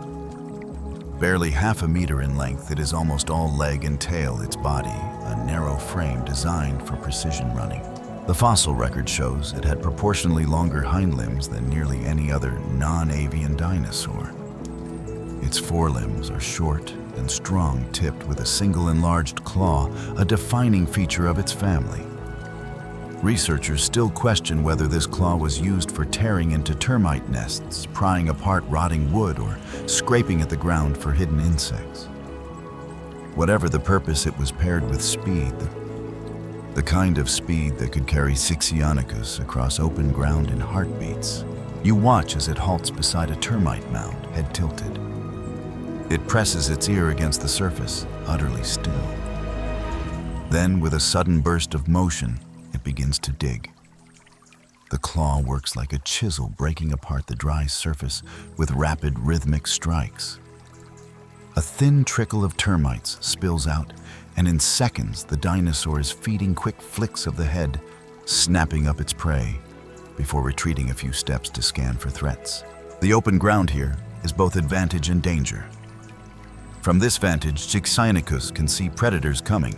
Barely half a meter in length, it is almost all leg and tail, its body, a narrow frame designed for precision running. The fossil record shows it had proportionally longer hind limbs than nearly any other non-avian dinosaur. Its forelimbs are short and strong, tipped with a single enlarged claw, a defining feature of its family. Researchers still question whether this claw was used for tearing into termite nests, prying apart rotting wood, or scraping at the ground for hidden insects. Whatever the purpose, it was paired with speed, the kind of speed that could carry Compsognathus across open ground in heartbeats. You watch as it halts beside a termite mound, head tilted. It presses its ear against the surface, utterly still. Then, with a sudden burst of motion, it begins to dig. The claw works like a chisel, breaking apart the dry surface with rapid rhythmic strikes. A thin trickle of termites spills out, and in seconds the dinosaur is feeding quick flicks of the head, snapping up its prey, before retreating a few steps to scan for threats. The open ground here is both advantage and danger. From this vantage, Compsognathus can see predators coming,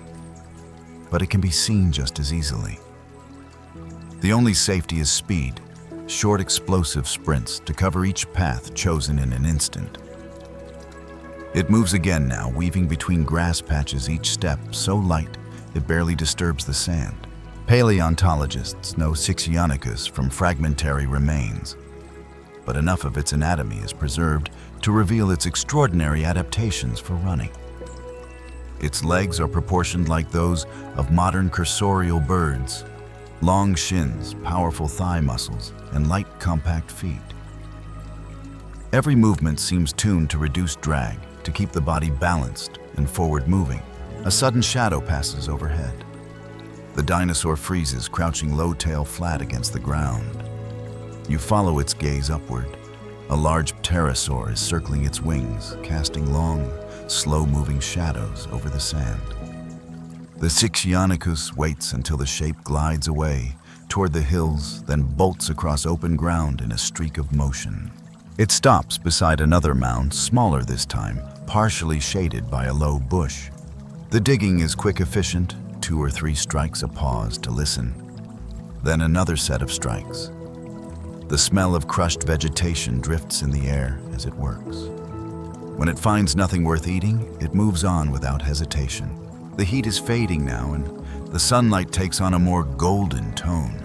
but it can be seen just as easily. The only safety is speed, short explosive sprints to cover each path chosen in an instant. It moves again now, weaving between grass patches, each step so light it barely disturbs the sand. Paleontologists know Compsognathus from fragmentary remains, but enough of its anatomy is preserved to reveal its extraordinary adaptations for running. Its legs are proportioned like those of modern cursorial birds, long shins, powerful thigh muscles, and light, compact feet. Every movement seems tuned to reduce drag, to keep the body balanced and forward moving. A sudden shadow passes overhead. The dinosaur freezes, crouching low tail flat against the ground. You follow its gaze upward. A large pterosaur is circling its wings, casting long, slow-moving shadows over the sand. The Compsognathus waits until the shape glides away toward the hills, then bolts across open ground in a streak of motion. It stops beside another mound, smaller this time, partially shaded by a low bush. The digging is quick, efficient, 2 or 3 strikes, a pause to listen. Then another set of strikes. The smell of crushed vegetation drifts in the air as it works. When it finds nothing worth eating, it moves on without hesitation. The heat is fading now, and the sunlight takes on a more golden tone.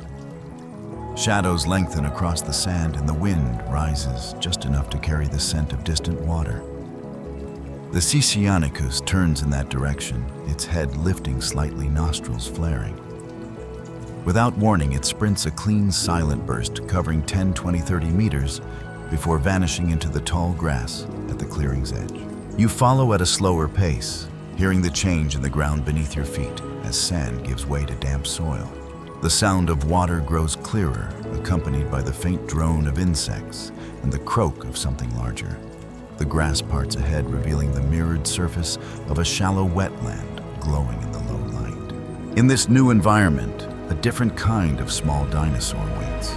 Shadows lengthen across the sand, and the wind rises just enough to carry the scent of distant water. The Compsognathus turns in that direction, its head lifting slightly, nostrils flaring. Without warning, it sprints a clean, silent burst, covering 10, 20, 30 meters before vanishing into the tall grass at the clearing's edge. You follow at a slower pace, hearing the change in the ground beneath your feet as sand gives way to damp soil. The sound of water grows clearer, accompanied by the faint drone of insects and the croak of something larger. The grass parts ahead, revealing the mirrored surface of a shallow wetland glowing in the low light. In this new environment, a different kind of small dinosaur waits.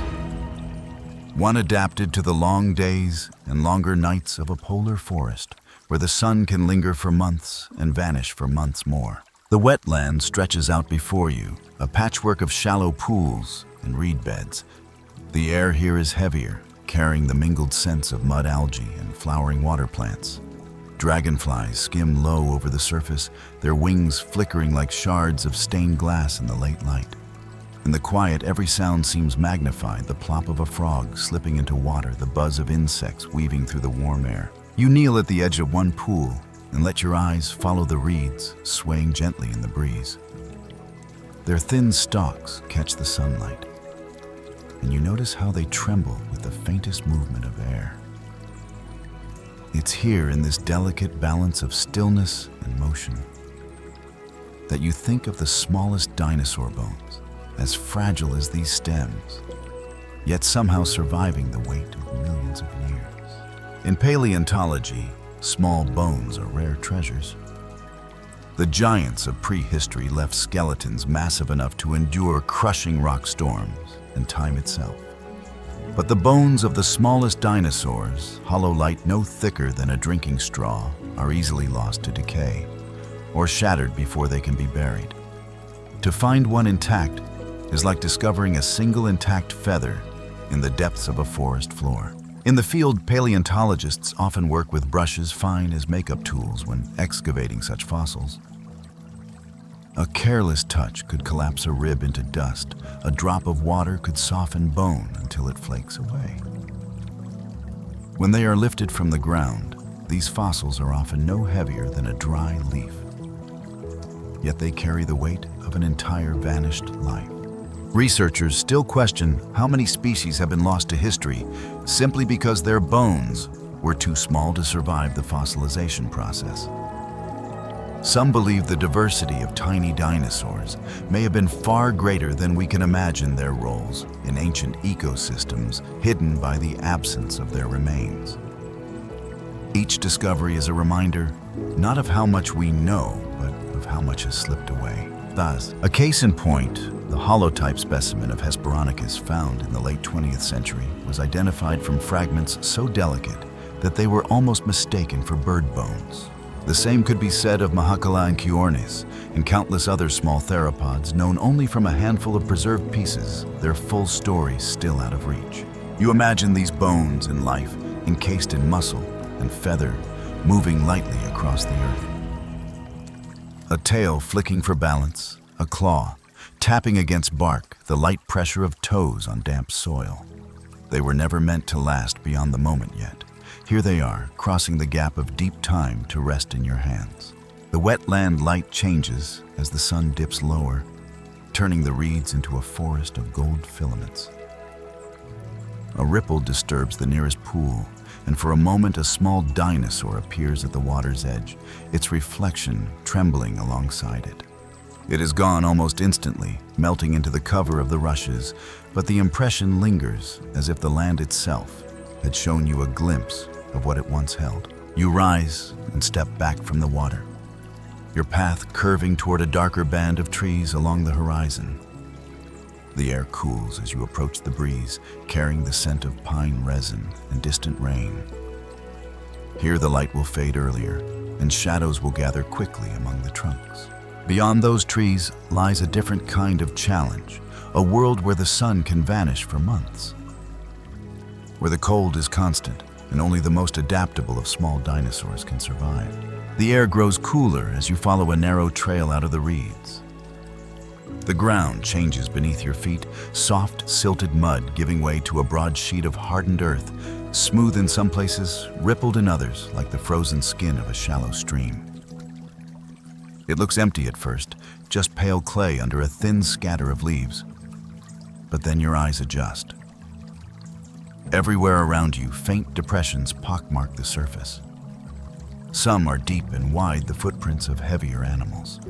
One adapted to the long days and longer nights of a polar forest, where the sun can linger for months and vanish for months more. The wetland stretches out before you, a patchwork of shallow pools and reed beds. The air here is heavier, carrying the mingled scents of mud algae and flowering water plants. Dragonflies skim low over the surface, their wings flickering like shards of stained glass in the late light. In the quiet, every sound seems magnified, the plop of a frog slipping into water, the buzz of insects weaving through the warm air. You kneel at the edge of one pool and let your eyes follow the reeds, swaying gently in the breeze. Their thin stalks catch the sunlight, and you notice how they tremble with the faintest movement of air. It's here, in this delicate balance of stillness and motion, that you think of the smallest dinosaur bones, as fragile as these stems, yet somehow surviving the weight of millions of years. In paleontology, small bones are rare treasures. The giants of prehistory left skeletons massive enough to endure crushing rock storms and time itself. But the bones of the smallest dinosaurs, hollow light no thicker than a drinking straw, are easily lost to decay or shattered before they can be buried. To find one intact is like discovering a single intact feather in the depths of a forest floor. In the field, paleontologists often work with brushes fine as makeup tools when excavating such fossils. A careless touch could collapse a rib into dust. A drop of water could soften bone until it flakes away. When they are lifted from the ground, these fossils are often no heavier than a dry leaf. Yet they carry the weight of an entire vanished life. Researchers still question how many species have been lost to history simply because their bones were too small to survive the fossilization process. Some believe the diversity of tiny dinosaurs may have been far greater than we can imagine their roles in ancient ecosystems, hidden by the absence of their remains. Each discovery is a reminder not of how much we know, but of how much has slipped away. Thus, a case in point, the holotype specimen of Hesperonychus found in the late 20th century was identified from fragments so delicate that they were almost mistaken for bird bones. The same could be said of Mahakala and countless other small theropods known only from a handful of preserved pieces, their full stories still out of reach. You imagine these bones in life, encased in muscle and feather, moving lightly across the earth. A tail flicking for balance, a claw tapping against bark, the light pressure of toes on damp soil. They were never meant to last beyond the moment yet. Here they are, crossing the gap of deep time to rest in your hands. The wetland light changes as the sun dips lower, turning the reeds into a forest of gold filaments. A ripple disturbs the nearest pool, and for a moment a small dinosaur appears at the water's edge, its reflection trembling alongside it. It is gone almost instantly, melting into the cover of the rushes, but the impression lingers as if the land itself had shown you a glimpse of what it once held. You rise and step back from the water, your path curving toward a darker band of trees along the horizon. The air cools as you approach the breeze, carrying the scent of pine resin and distant rain. Here the light will fade earlier, and shadows will gather quickly among the trunks. Beyond those trees lies a different kind of challenge, a world where the sun can vanish for months, where the cold is constant and only the most adaptable of small dinosaurs can survive. The air grows cooler as you follow a narrow trail out of the reeds. The ground changes beneath your feet, soft, silted mud giving way to a broad sheet of hardened earth, smooth in some places, rippled in others, like the frozen skin of a shallow stream. It looks empty at first, just pale clay under a thin scatter of leaves. But then your eyes adjust. Everywhere around you, faint depressions pockmark the surface. Some are deep and wide, the footprints of heavier animals.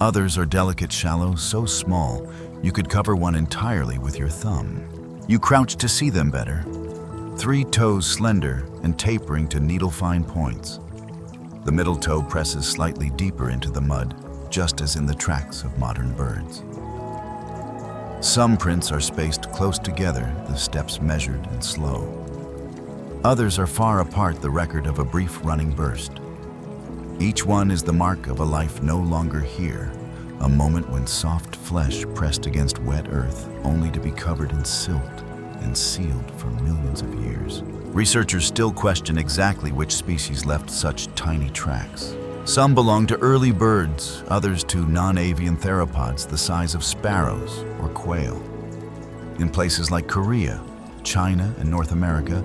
Others are delicate shallows, so small you could cover one entirely with your thumb. You crouch to see them better. 3 toes slender and tapering to needle-fine points. The middle toe presses slightly deeper into the mud, just as in the tracks of modern birds. Some prints are spaced close together, the steps measured and slow. Others are far apart, the record of a brief running burst. Each one is the mark of a life no longer here, a moment when soft flesh pressed against wet earth only to be covered in silt and sealed for millions of years. Researchers still question exactly which species left such tiny tracks. Some belong to early birds, others to non-avian theropods the size of sparrows or quail. In places like Korea, China, and North America,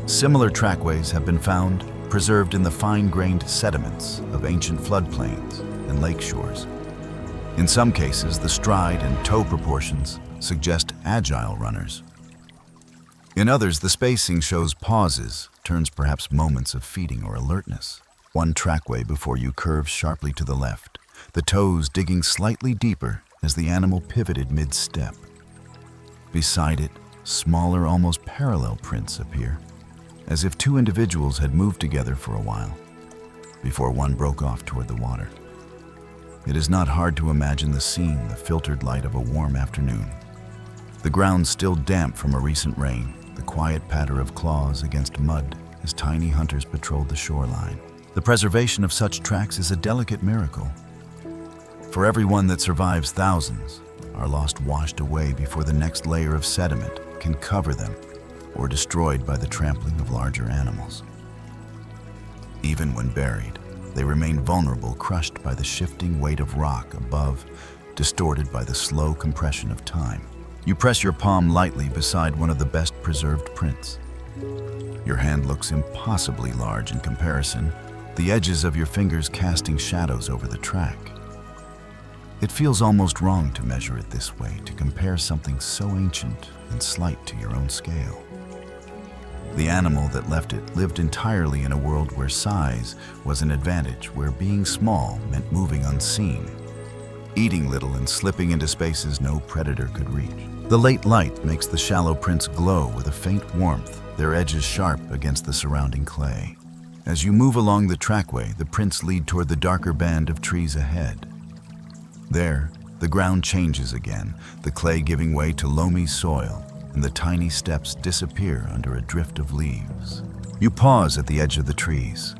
similar trackways have been found preserved in the fine-grained sediments of ancient floodplains and lake shores. In some cases, the stride and toe proportions suggest agile runners. In others, the spacing shows pauses, turns perhaps moments of feeding or alertness. One trackway before you curves sharply to the left, the toes digging slightly deeper as the animal pivoted mid-step. Beside it, smaller, almost parallel prints appear, as if two individuals had moved together for a while, before one broke off toward the water. It is not hard to imagine the scene, the filtered light of a warm afternoon. The ground still damp from a recent rain, the quiet patter of claws against mud as tiny hunters patrolled the shoreline. The preservation of such tracks is a delicate miracle. For every one that survives, thousands are lost, washed away before the next layer of sediment can cover them, or destroyed by the trampling of larger animals. Even when buried, they remain vulnerable, crushed by the shifting weight of rock above, distorted by the slow compression of time. You press your palm lightly beside one of the best preserved prints. Your hand looks impossibly large in comparison, the edges of your fingers casting shadows over the track. It feels almost wrong to measure it this way, to compare something so ancient and slight to your own scale. The animal that left it lived entirely in a world where size was an advantage, where being small meant moving unseen, eating little and slipping into spaces no predator could reach. The late light makes the shallow prints glow with a faint warmth, their edges sharp against the surrounding clay. As you move along the trackway, the prints lead toward the darker band of trees ahead. There, the ground changes again, the clay giving way to loamy soil, and the tiny steps disappear under a drift of leaves. You pause at the edge of the trees.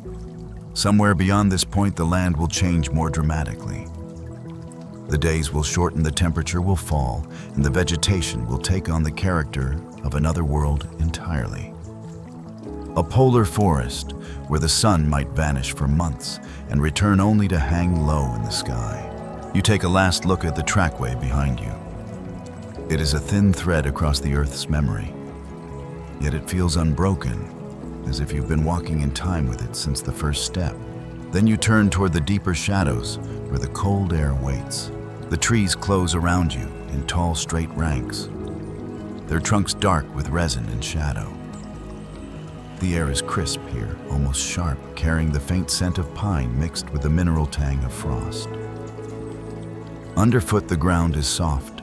Somewhere beyond this point, the land will change more dramatically. The days will shorten, the temperature will fall, and the vegetation will take on the character of another world entirely. A polar forest where the sun might vanish for months and return only to hang low in the sky. You take a last look at the trackway behind you. It is a thin thread across the Earth's memory, yet it feels unbroken, as if you've been walking in time with it since the first step. Then you turn toward the deeper shadows where the cold air waits. The trees close around you in tall, straight ranks, their trunks dark with resin and shadow. The air is crisp here, almost sharp, carrying the faint scent of pine mixed with the mineral tang of frost. Underfoot, the ground is soft,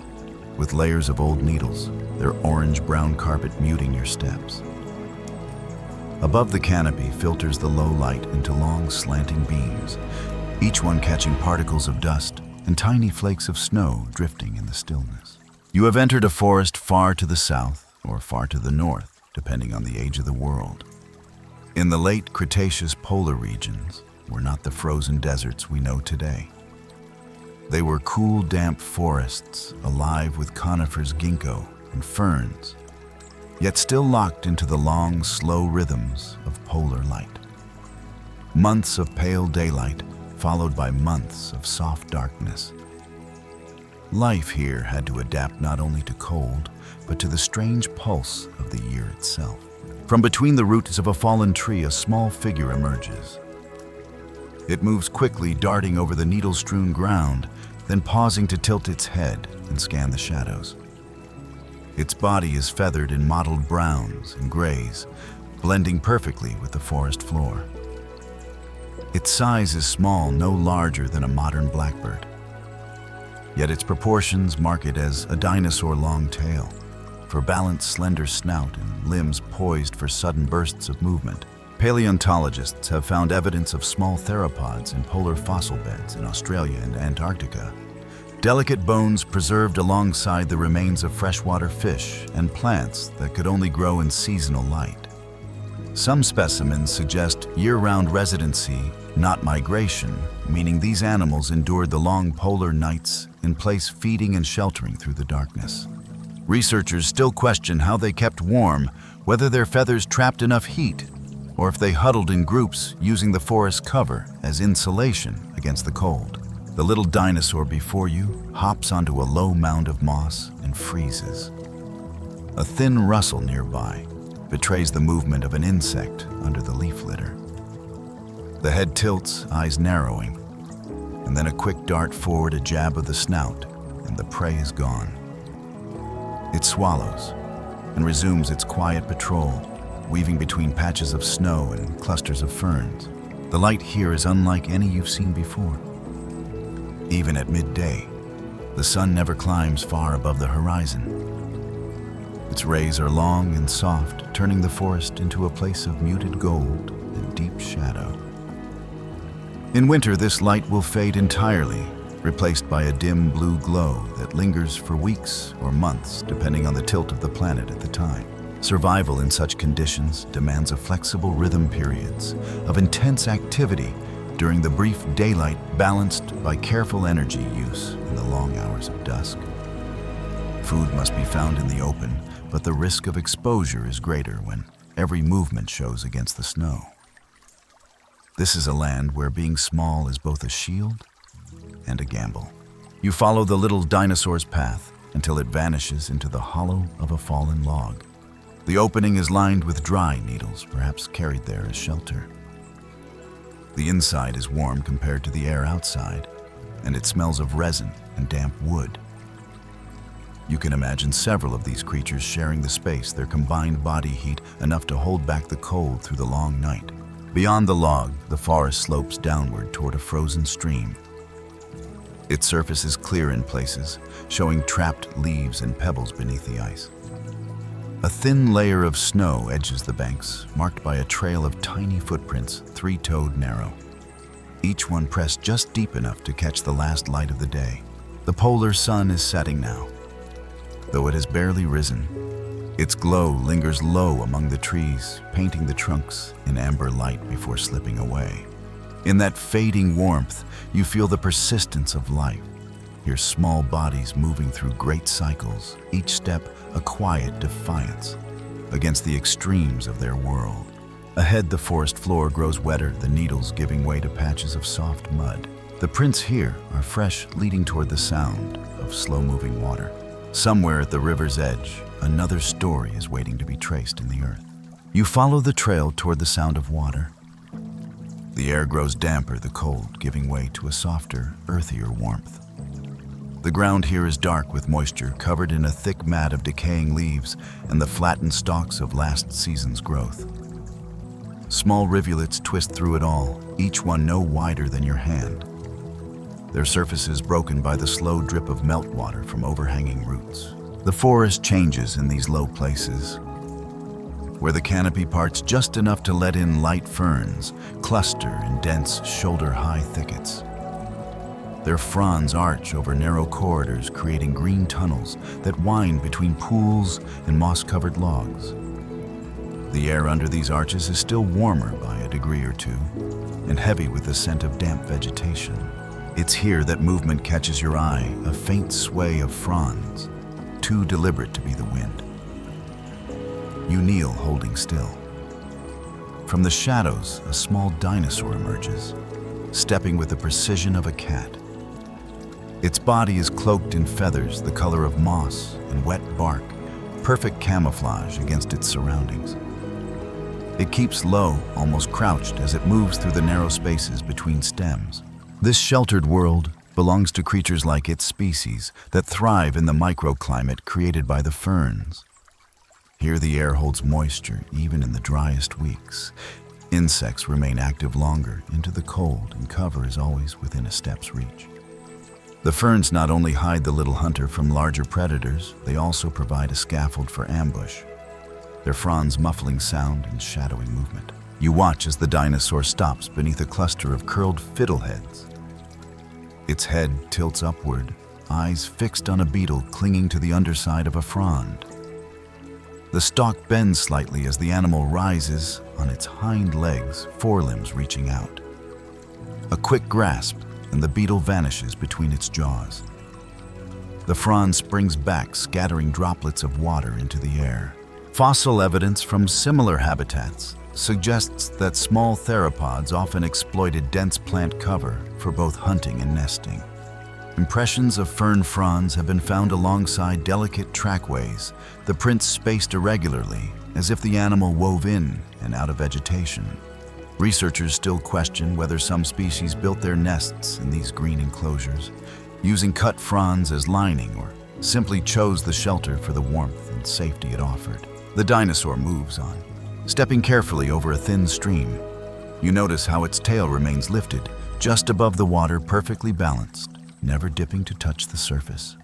with layers of old needles, their orange-brown carpet muting your steps. Above the canopy filters the low light into long, slanting beams, each one catching particles of dust and tiny flakes of snow drifting in the stillness. You have entered a forest far to the south or far to the north, depending on the age of the world. In the late Cretaceous polar regions were not the frozen deserts we know today. They were cool, damp forests, alive with conifers, ginkgo, and ferns, yet still locked into the long, slow rhythms of polar light. Months of pale daylight, followed by months of soft darkness. Life here had to adapt not only to cold, but to the strange pulse of the year itself. From between the roots of a fallen tree, a small figure emerges. It moves quickly, darting over the needle-strewn ground, then pausing to tilt its head and scan the shadows. Its body is feathered in mottled browns and grays, blending perfectly with the forest floor. Its size is small, no larger than a modern blackbird. Yet its proportions mark it as a dinosaur-long tail, for balanced, slender snout and limbs poised for sudden bursts of movement. Paleontologists have found evidence of small theropods in polar fossil beds in Australia and Antarctica. Delicate bones preserved alongside the remains of freshwater fish and plants that could only grow in seasonal light. Some specimens suggest year-round residency, not migration, meaning these animals endured the long polar nights in place, feeding and sheltering through the darkness. Researchers still question how they kept warm, whether their feathers trapped enough heat, or if they huddled in groups using the forest cover as insulation against the cold. The little dinosaur before you hops onto a low mound of moss and freezes. A thin rustle nearby betrays the movement of an insect under the leaf litter. The head tilts, eyes narrowing, and then a quick dart forward, a jab of the snout, and the prey is gone. It swallows and resumes its quiet patrol, weaving between patches of snow and clusters of ferns. The light here is unlike any you've seen before. Even at midday, the sun never climbs far above the horizon. Its rays are long and soft, turning the forest into a place of muted gold and deep shadow. In winter, this light will fade entirely, replaced by a dim blue glow that lingers for weeks or months, depending on the tilt of the planet at the time. Survival in such conditions demands a flexible rhythm, periods of intense activity during the brief daylight, balanced by careful energy use in the long hours of dusk. Food must be found in the open, but the risk of exposure is greater when every movement shows against the snow. This is a land where being small is both a shield and a gamble. You follow the little dinosaur's path until it vanishes into the hollow of a fallen log. The opening is lined with dry needles, perhaps carried there as shelter. The inside is warm compared to the air outside, and it smells of resin and damp wood. You can imagine several of these creatures sharing the space, their combined body heat enough to hold back the cold through the long night. Beyond the log, the forest slopes downward toward a frozen stream. Its surface is clear in places, showing trapped leaves and pebbles beneath the ice. A thin layer of snow edges the banks, marked by a trail of tiny footprints, three-toed narrow. Each one pressed just deep enough to catch the last light of the day. The polar sun is setting now. Though it has barely risen, its glow lingers low among the trees, painting the trunks in amber light before slipping away. In that fading warmth, you feel the persistence of life, your small bodies moving through great cycles, each step a quiet defiance against the extremes of their world. Ahead, the forest floor grows wetter, the needles giving way to patches of soft mud. The prints here are fresh, leading toward the sound of slow-moving water. Somewhere at the river's edge, another story is waiting to be traced in the earth. You follow the trail toward the sound of water. The air grows damper, the cold giving way to a softer, earthier warmth. The ground here is dark with moisture, covered in a thick mat of decaying leaves and the flattened stalks of last season's growth. Small rivulets twist through it all, each one no wider than your hand. Their surfaces broken by the slow drip of meltwater from overhanging roots. The forest changes in these low places, where the canopy parts just enough to let in light ferns, cluster in dense, shoulder-high thickets. Their fronds arch over narrow corridors, creating green tunnels that wind between pools and moss-covered logs. The air under these arches is still warmer by a degree or two, and heavy with the scent of damp vegetation. It's here that movement catches your eye, a faint sway of fronds, too deliberate to be the wind. You kneel, holding still. From the shadows, a small dinosaur emerges, stepping with the precision of a cat. Its body is cloaked in feathers the color of moss and wet bark, perfect camouflage against its surroundings. It keeps low, almost crouched, as it moves through the narrow spaces between stems. This sheltered world belongs to creatures like its species that thrive in the microclimate created by the ferns. Here the air holds moisture even in the driest weeks. Insects remain active longer into the cold, and cover is always within a step's reach. The ferns not only hide the little hunter from larger predators, they also provide a scaffold for ambush, their fronds muffling sound and shadowing movement. You watch as the dinosaur stops beneath a cluster of curled fiddleheads. Its head tilts upward, eyes fixed on a beetle clinging to the underside of a frond. The stalk bends slightly as the animal rises on its hind legs, forelimbs reaching out. A quick grasp, and the beetle vanishes between its jaws. The frond springs back, scattering droplets of water into the air. Fossil evidence from similar habitats suggests that small theropods often exploited dense plant cover for both hunting and nesting. Impressions of fern fronds have been found alongside delicate trackways, the prints spaced irregularly, as if the animal wove in and out of vegetation. Researchers still question whether some species built their nests in these green enclosures, using cut fronds as lining, or simply chose the shelter for the warmth and safety it offered. The dinosaur moves on, stepping carefully over a thin stream. You notice how its tail remains lifted, just above the water, perfectly balanced, never dipping to touch the surface.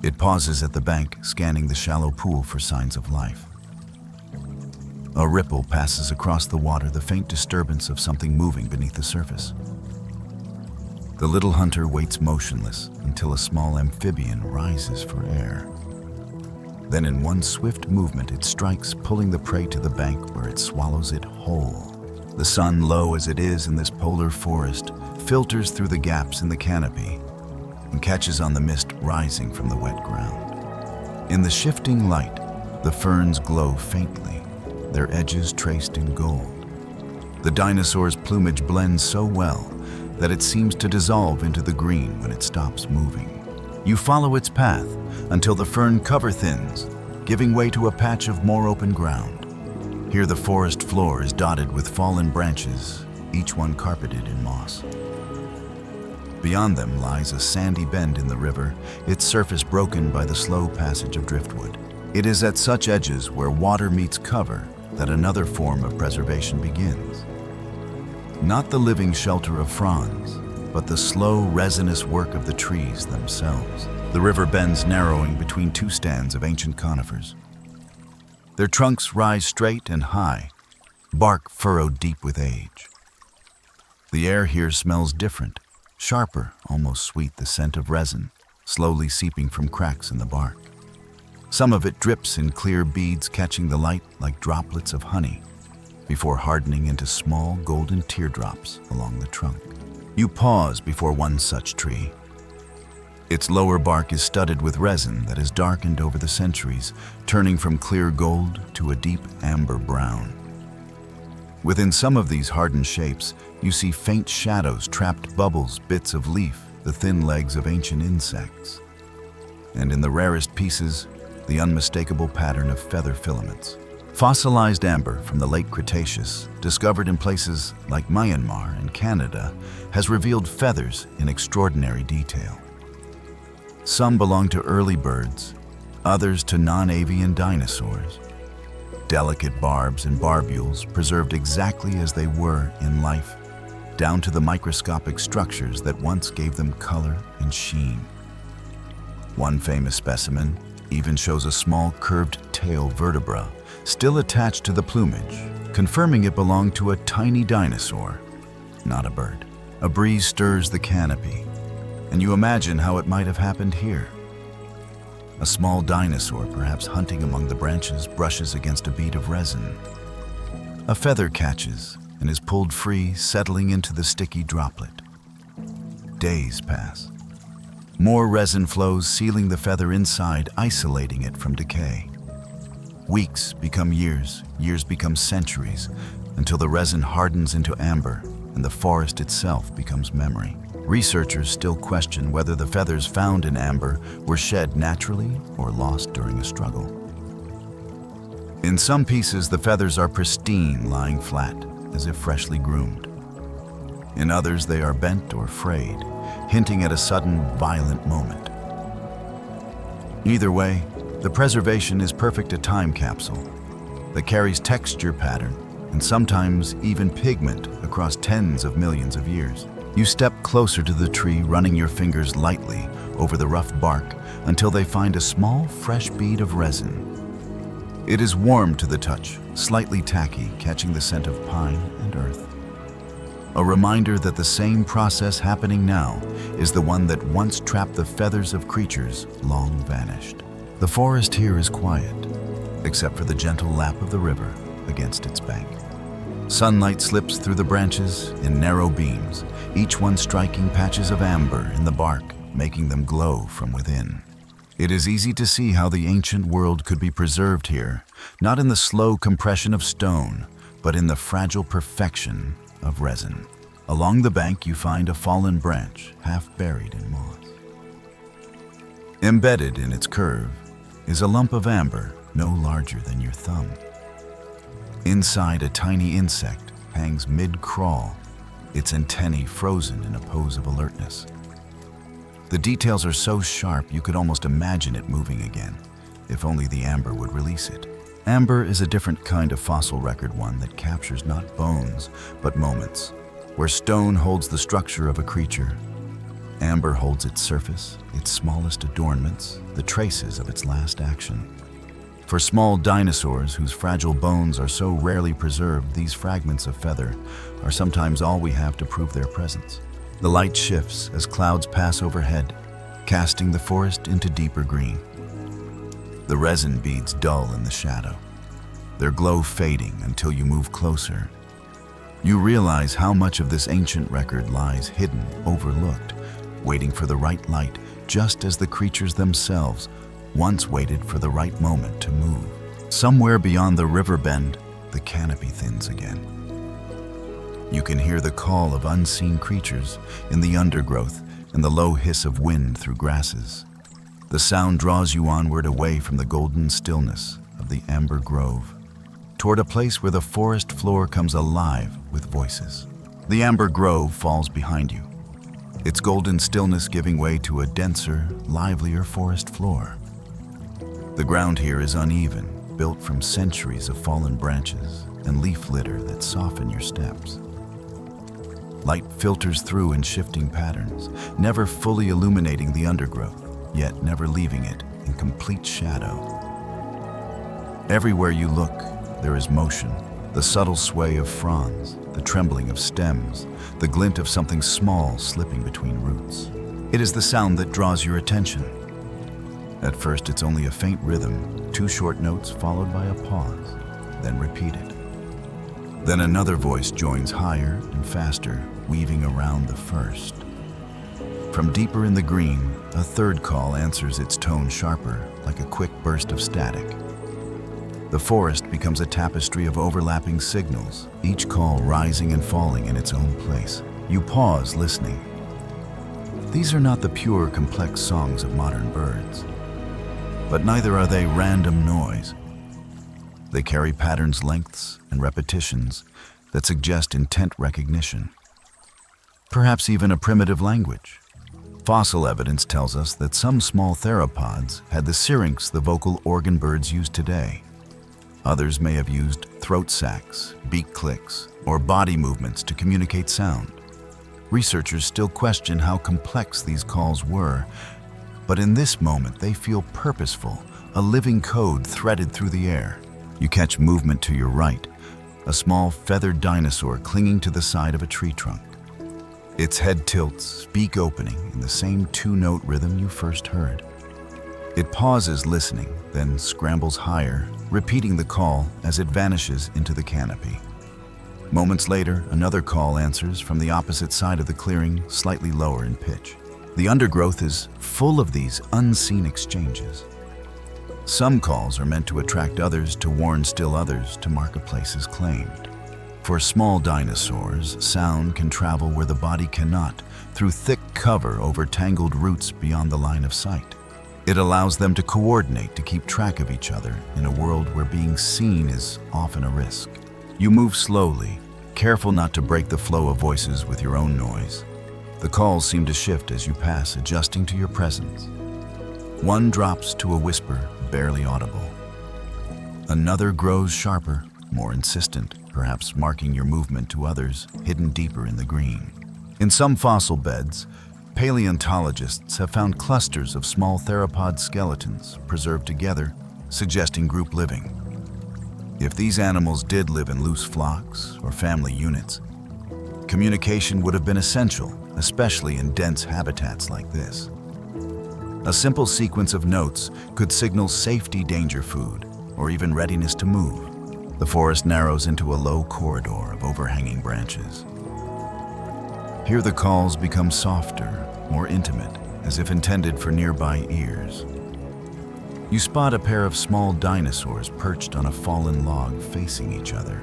It pauses at the bank, scanning the shallow pool for signs of life. A ripple passes across the water, the faint disturbance of something moving beneath the surface. The little hunter waits motionless until a small amphibian rises for air. Then in one swift movement, it strikes, pulling the prey to the bank where it swallows it whole. The sun, low as it is in this polar forest, filters through the gaps in the canopy and catches on the mist rising from the wet ground. In the shifting light, the ferns glow faintly, their edges traced in gold. The dinosaur's plumage blends so well that it seems to dissolve into the green when it stops moving. You follow its path until the fern cover thins, giving way to a patch of more open ground. Here the forest floor is dotted with fallen branches, each one carpeted in moss. Beyond them lies a sandy bend in the river, its surface broken by the slow passage of driftwood. It is at such edges where water meets cover that another form of preservation begins. Not the living shelter of fronds, but the slow, resinous work of the trees themselves. The river bends, narrowing between two stands of ancient conifers. Their trunks rise straight and high, bark furrowed deep with age. The air here smells different, sharper, almost sweet, the scent of resin, slowly seeping from cracks in the bark. Some of it drips in clear beads, catching the light like droplets of honey, before hardening into small golden teardrops along the trunk. You pause before one such tree. Its lower bark is studded with resin that has darkened over the centuries, turning from clear gold to a deep amber brown. Within some of these hardened shapes, you see faint shadows, trapped bubbles, bits of leaf, the thin legs of ancient insects. And in the rarest pieces, the unmistakable pattern of feather filaments. Fossilized amber from the late Cretaceous, discovered in places like Myanmar and Canada, has revealed feathers in extraordinary detail. Some belong to early birds, others to non-avian dinosaurs. Delicate barbs and barbules preserved exactly as they were in life, down to the microscopic structures that once gave them color and sheen. One famous specimen even shows a small curved tail vertebra still attached to the plumage, confirming it belonged to a tiny dinosaur, not a bird. A breeze stirs the canopy, and you imagine how it might have happened here. A small dinosaur, perhaps hunting among the branches, brushes against a bead of resin. A feather catches and is pulled free, settling into the sticky droplet. Days pass. More resin flows, sealing the feather inside, isolating it from decay. Weeks become years, years become centuries, until the resin hardens into amber and the forest itself becomes memory. Researchers still question whether the feathers found in amber were shed naturally or lost during a struggle. In some pieces, the feathers are pristine, lying flat, as if freshly groomed. In others, they are bent or frayed, hinting at a sudden, violent moment. Either way, the preservation is perfect, a time capsule that carries texture, pattern, and sometimes even pigment across tens of millions of years. You step closer to the tree, running your fingers lightly over the rough bark until they find a small, fresh bead of resin. It is warm to the touch, slightly tacky, catching the scent of pine and earth. A reminder that the same process happening now is the one that once trapped the feathers of creatures long vanished. The forest here is quiet, except for the gentle lap of the river against its bank. Sunlight slips through the branches in narrow beams, each one striking patches of amber in the bark, making them glow from within. It is easy to see how the ancient world could be preserved here, not in the slow compression of stone, but in the fragile perfection of resin. Along the bank you find a fallen branch, half buried in moss. Embedded in its curve is a lump of amber no larger than your thumb. Inside, a tiny insect hangs mid-crawl, its antennae frozen in a pose of alertness. The details are so sharp you could almost imagine it moving again, if only the amber would release it. Amber is a different kind of fossil record, one that captures not bones, but moments, where stone holds the structure of a creature. Amber holds its surface, its smallest adornments, the traces of its last action. For small dinosaurs whose fragile bones are so rarely preserved, these fragments of feather are sometimes all we have to prove their presence. The light shifts as clouds pass overhead, casting the forest into deeper green. The resin beads dull in the shadow, their glow fading until you move closer. You realize how much of this ancient record lies hidden, overlooked, waiting for the right light, just as the creatures themselves once waited for the right moment to move. Somewhere beyond the river bend, the canopy thins again. You can hear the call of unseen creatures in the undergrowth and the low hiss of wind through grasses. The sound draws you onward, away from the golden stillness of the amber grove, toward a place where the forest floor comes alive with voices. The amber grove falls behind you, its golden stillness giving way to a denser, livelier forest floor. The ground here is uneven, built from centuries of fallen branches and leaf litter that soften your steps. Light filters through in shifting patterns, never fully illuminating the undergrowth, yet never leaving it in complete shadow. Everywhere you look, there is motion, the subtle sway of fronds, the trembling of stems, the glint of something small slipping between roots. It is the sound that draws your attention. At first, it's only a faint rhythm, 2 short notes followed by a pause, then repeated. Then another voice joins higher and faster, weaving around the first. From deeper in the green, a third call answers, its tone sharper, like a quick burst of static. The forest becomes a tapestry of overlapping signals, each call rising and falling in its own place. You pause, listening. These are not the pure, complex songs of modern birds, but neither are they random noise. They carry patterns, lengths, and repetitions that suggest intent recognition, perhaps even a primitive language. Fossil evidence tells us that some small theropods had the syrinx the vocal organ birds use today. Others may have used throat sacs, beak clicks, or body movements to communicate sound. Researchers still question how complex these calls were, but in this moment they feel purposeful, a living code threaded through the air. You catch movement to your right, a small feathered dinosaur clinging to the side of a tree trunk. Its head tilts, beak opening in the same 2-note rhythm you first heard. It pauses, listening, then scrambles higher, repeating the call as it vanishes into the canopy. Moments later, another call answers from the opposite side of the clearing, slightly lower in pitch. The undergrowth is full of these unseen exchanges. Some calls are meant to attract others, to warn still others, to mark a place as claimed. For small dinosaurs, sound can travel where the body cannot, through thick cover over tangled roots beyond the line of sight. It allows them to coordinate, to keep track of each other in a world where being seen is often a risk. You move slowly, careful not to break the flow of voices with your own noise. The calls seem to shift as you pass, adjusting to your presence. One drops to a whisper, barely audible. Another grows sharper, more insistent, perhaps marking your movement to others hidden deeper in the green. In some fossil beds, paleontologists have found clusters of small theropod skeletons preserved together, suggesting group living. If these animals did live in loose flocks or family units, communication would have been essential, especially in dense habitats like this. A simple sequence of notes could signal safety, danger, food, or even readiness to move. The forest narrows into a low corridor of overhanging branches. Here the calls become softer, more intimate, as if intended for nearby ears. You spot a pair of small dinosaurs perched on a fallen log facing each other.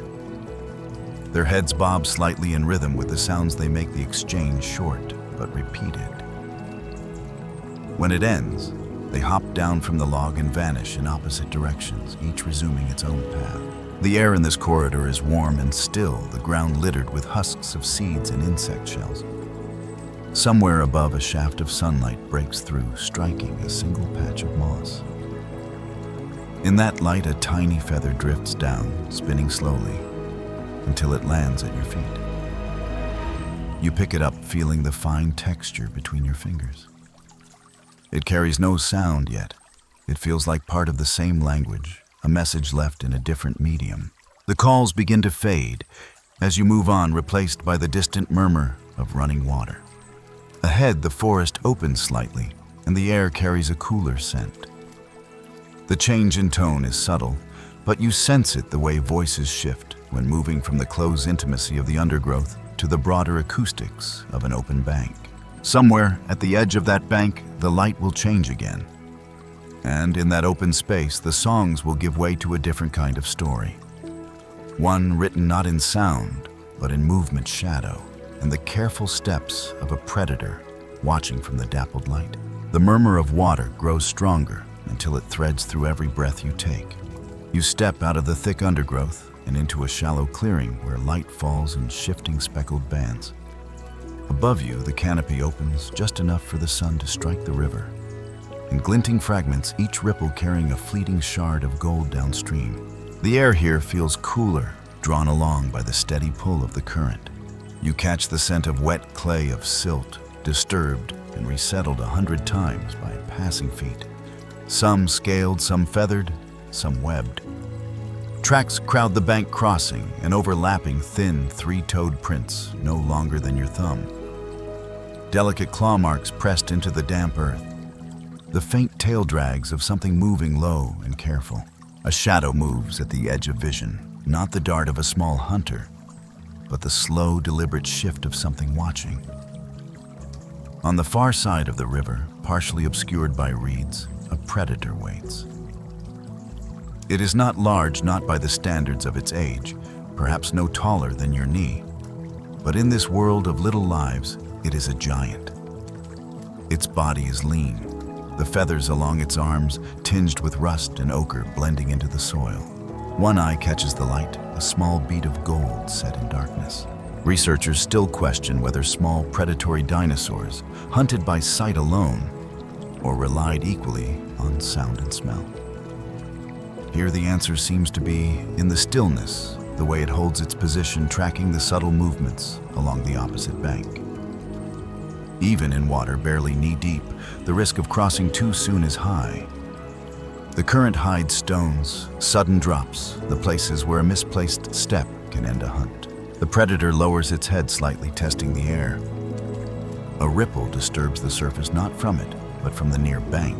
Their heads bob slightly in rhythm with the sounds they make, the exchange short but repeated. When it ends, they hop down from the log and vanish in opposite directions, each resuming its own path. The air in this corridor is warm and still, the ground littered with husks of seeds and insect shells. Somewhere above, a shaft of sunlight breaks through, striking a single patch of moss. In that light, a tiny feather drifts down, spinning slowly, until it lands at your feet. You pick it up, feeling the fine texture between your fingers. It carries no sound yet. It feels like part of the same language, a message left in a different medium. The calls begin to fade as you move on, replaced by the distant murmur of running water. Ahead, the forest opens slightly, and the air carries a cooler scent. The change in tone is subtle, but you sense it the way voices shift when moving from the close intimacy of the undergrowth to the broader acoustics of an open bank. Somewhere at the edge of that bank, the light will change again. And in that open space, the songs will give way to a different kind of story. One written not in sound, but in movement, shadow, and the careful steps of a predator watching from the dappled light. The murmur of water grows stronger until it threads through every breath you take. You step out of the thick undergrowth and into a shallow clearing where light falls in shifting speckled bands. Above you, the canopy opens just enough for the sun to strike the river. In glinting fragments, each ripple carrying a fleeting shard of gold downstream. The air here feels cooler, drawn along by the steady pull of the current. You catch the scent of wet clay, of silt, disturbed and resettled 100 times by passing feet. Some scaled, some feathered, some webbed. Tracks crowd the bank, crossing and overlapping thin, three-toed prints no longer than your thumb. Delicate claw marks pressed into the damp earth. The faint tail drags of something moving low and careful. A shadow moves at the edge of vision, not the dart of a small hunter, but the slow, deliberate shift of something watching. On the far side of the river, partially obscured by reeds, a predator waits. It is not large, not by the standards of its age, perhaps no taller than your knee, but in this world of little lives, it is a giant. Its body is lean, the feathers along its arms tinged with rust and ochre blending into the soil. One eye catches the light, a small bead of gold set in darkness. Researchers still question whether small predatory dinosaurs hunted by sight alone or relied equally on sound and smell. Here the answer seems to be in the stillness, the way it holds its position, tracking the subtle movements along the opposite bank. Even in water barely knee-deep, the risk of crossing too soon is high. The current hides stones, sudden drops, the places where a misplaced step can end a hunt. The predator lowers its head slightly, testing the air. A ripple disturbs the surface, not from it, but from the near bank.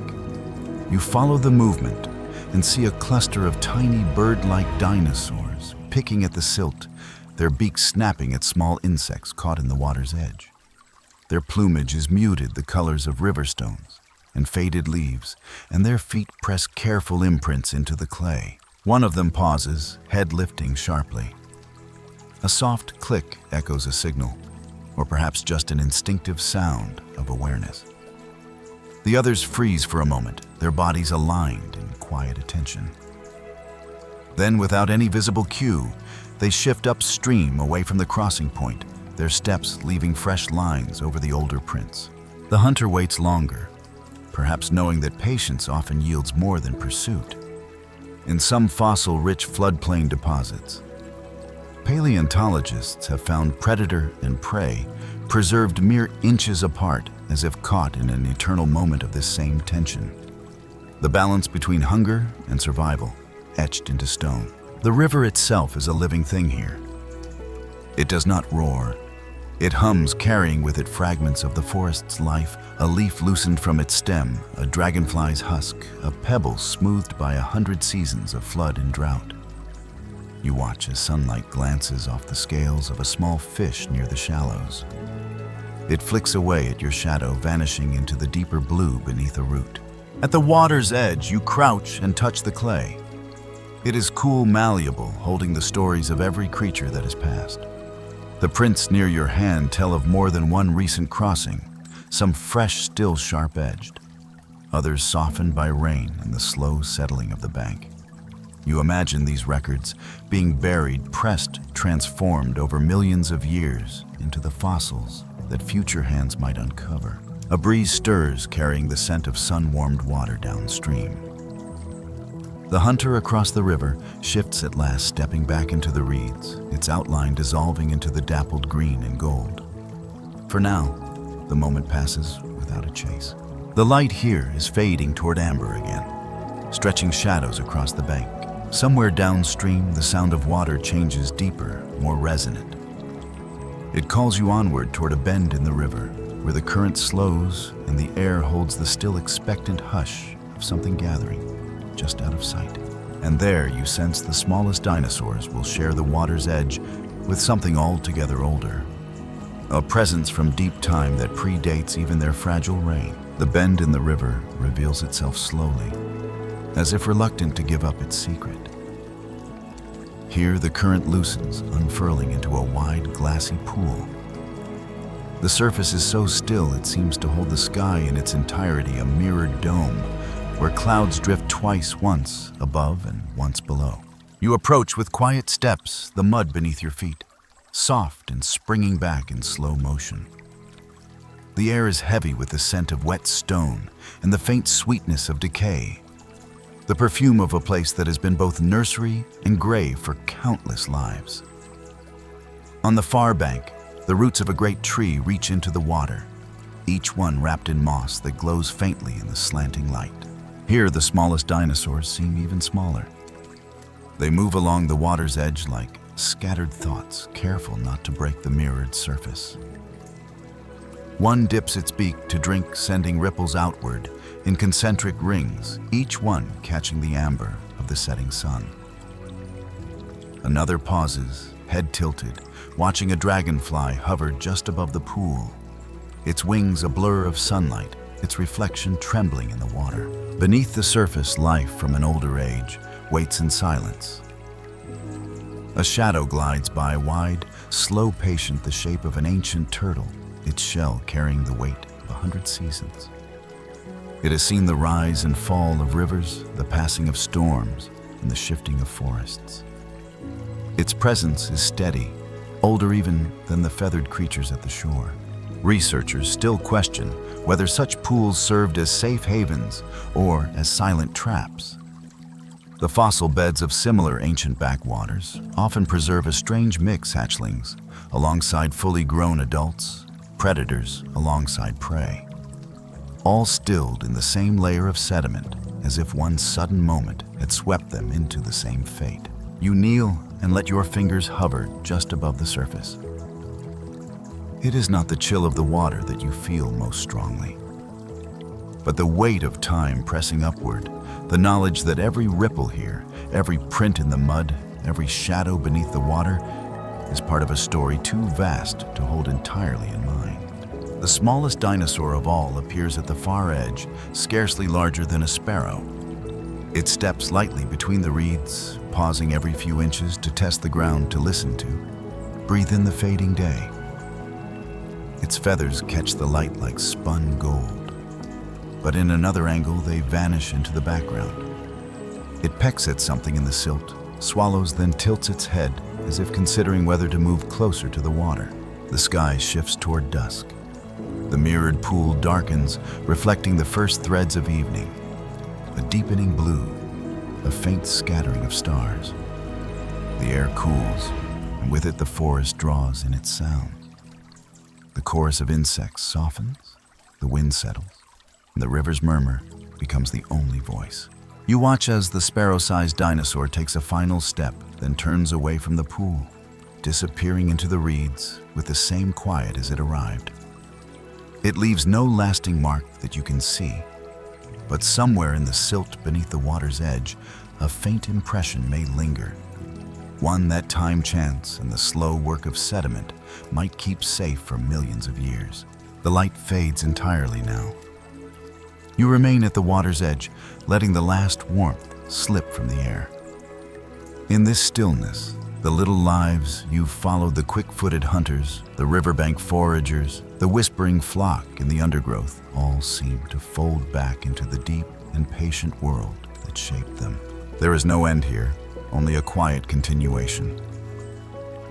You follow the movement and see a cluster of tiny bird-like dinosaurs picking at the silt, their beaks snapping at small insects caught in the water's edge. Their plumage is muted, the colors of river stones and faded leaves, and their feet press careful imprints into the clay. One of them pauses, head lifting sharply. A soft click echoes a signal, or perhaps just an instinctive sound of awareness. The others freeze for a moment, their bodies aligned in quiet attention. Then, without any visible cue, they shift upstream away from the crossing point, their steps leaving fresh lines over the older prints. The hunter waits longer, perhaps knowing that patience often yields more than pursuit. In some fossil-rich floodplain deposits, paleontologists have found predator and prey preserved mere inches apart, as if caught in an eternal moment of this same tension. The balance between hunger and survival, etched into stone. The river itself is a living thing here. It does not roar, It hums, carrying with it fragments of the forest's life, a leaf loosened from its stem, a dragonfly's husk, a pebble smoothed by 100 seasons of flood and drought. You watch as sunlight glances off the scales of a small fish near the shallows. It flicks away at your shadow, vanishing into the deeper blue beneath a root. At the water's edge, you crouch and touch the clay. It is cool, malleable, holding the stories of every creature that has passed. The prints near your hand tell of more than one recent crossing, some fresh, still sharp-edged, others softened by rain and the slow settling of the bank. You imagine these records being buried, pressed, transformed over millions of years into the fossils that future hands might uncover. A breeze stirs, carrying the scent of sun-warmed water downstream. The hunter across the river shifts at last, stepping back into the reeds, its outline dissolving into the dappled green and gold. For now, the moment passes without a chase. The light here is fading toward amber again, stretching shadows across the bank. Somewhere downstream, the sound of water changes deeper, more resonant. It calls you onward toward a bend in the river, where the current slows and the air holds the still expectant hush of something gathering, just out of sight. And there you sense the smallest dinosaurs will share the water's edge with something altogether older. A presence from deep time that predates even their fragile reign. The bend in the river reveals itself slowly, as if reluctant to give up its secret. Here the current loosens, unfurling into a wide, glassy pool. The surface is so still it seems to hold the sky in its entirety, a mirrored dome, where clouds drift twice, once above and once below. You approach with quiet steps, the mud beneath your feet, soft and springing back in slow motion. The air is heavy with the scent of wet stone and the faint sweetness of decay, the perfume of a place that has been both nursery and grave for countless lives. On the far bank, the roots of a great tree reach into the water, each one wrapped in moss that glows faintly in the slanting light. Here, the smallest dinosaurs seem even smaller. They move along the water's edge like scattered thoughts, careful not to break the mirrored surface. One dips its beak to drink, sending ripples outward in concentric rings, each one catching the amber of the setting sun. Another pauses, head tilted, watching a dragonfly hover just above the pool, its wings a blur of sunlight, its reflection trembling in the water. Beneath the surface, life from an older age waits in silence. A shadow glides by, wide, slow, patient, the shape of an ancient turtle, its shell carrying the weight of 100 seasons. It has seen the rise and fall of rivers, the passing of storms, and the shifting of forests. Its presence is steady, older even than the feathered creatures at the shore. Researchers still question whether such pools served as safe havens or as silent traps. The fossil beds of similar ancient backwaters often preserve a strange mix, hatchlings alongside fully grown adults, predators alongside prey, all stilled in the same layer of sediment as if one sudden moment had swept them into the same fate. You kneel and let your fingers hover just above the surface. It is not the chill of the water that you feel most strongly, but the weight of time pressing upward, the knowledge that every ripple here, every print in the mud, every shadow beneath the water is part of a story too vast to hold entirely in mind. The smallest dinosaur of all appears at the far edge, scarcely larger than a sparrow. It steps lightly between the reeds, pausing every few inches to test the ground, to listen to, breathe in the fading day. Its feathers catch the light like spun gold, but in another angle they vanish into the background. It pecks at something in the silt, swallows, then tilts its head as if considering whether to move closer to the water. The sky shifts toward dusk. The mirrored pool darkens, reflecting the first threads of evening. A deepening blue, a faint scattering of stars. The air cools, and with it the forest draws in its sound. The chorus of insects softens, the wind settles, and the river's murmur becomes the only voice. You watch as the sparrow-sized dinosaur takes a final step, then turns away from the pool. disappearing into the reeds with the same quiet as it arrived. It leaves no lasting mark that you can see, but somewhere in the silt beneath the water's edge, a faint impression may linger. One that time, chance, and the slow work of sediment might keep safe for millions of years. The light fades entirely now. You remain at the water's edge, letting the last warmth slip from the air. In this stillness, the little lives you've followed, the quick-footed hunters, the riverbank foragers, the whispering flock in the undergrowth, all seem to fold back into the deep and patient world that shaped them. There is no end here, only a quiet continuation.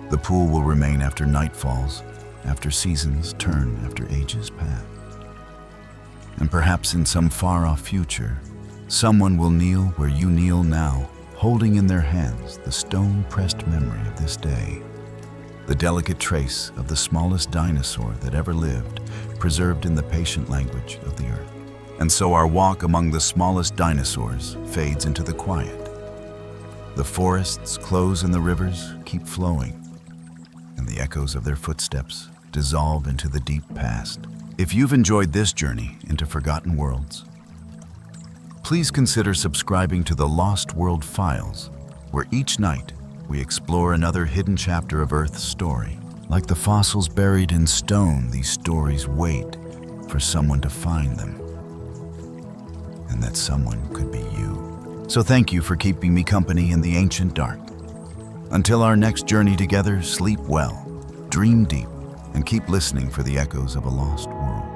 The pool will remain after night falls, after seasons turn, after ages pass. And perhaps in some far-off future, someone will kneel where you kneel now, holding in their hands the stone-pressed memory of this day, the delicate trace of the smallest dinosaur that ever lived, preserved in the patient language of the earth. And so our walk among the smallest dinosaurs fades into the quiet. The forests close and the rivers keep flowing, and the echoes of their footsteps dissolve into the deep past. If you've enjoyed this journey into forgotten worlds, please consider subscribing to the Lost World Files, where each night we explore another hidden chapter of Earth's story. Like the fossils buried in stone, these stories wait for someone to find them. And that someone could be you. So thank you for keeping me company in the ancient dark. Until our next journey together, sleep well, dream deep, and keep listening for the echoes of a lost world.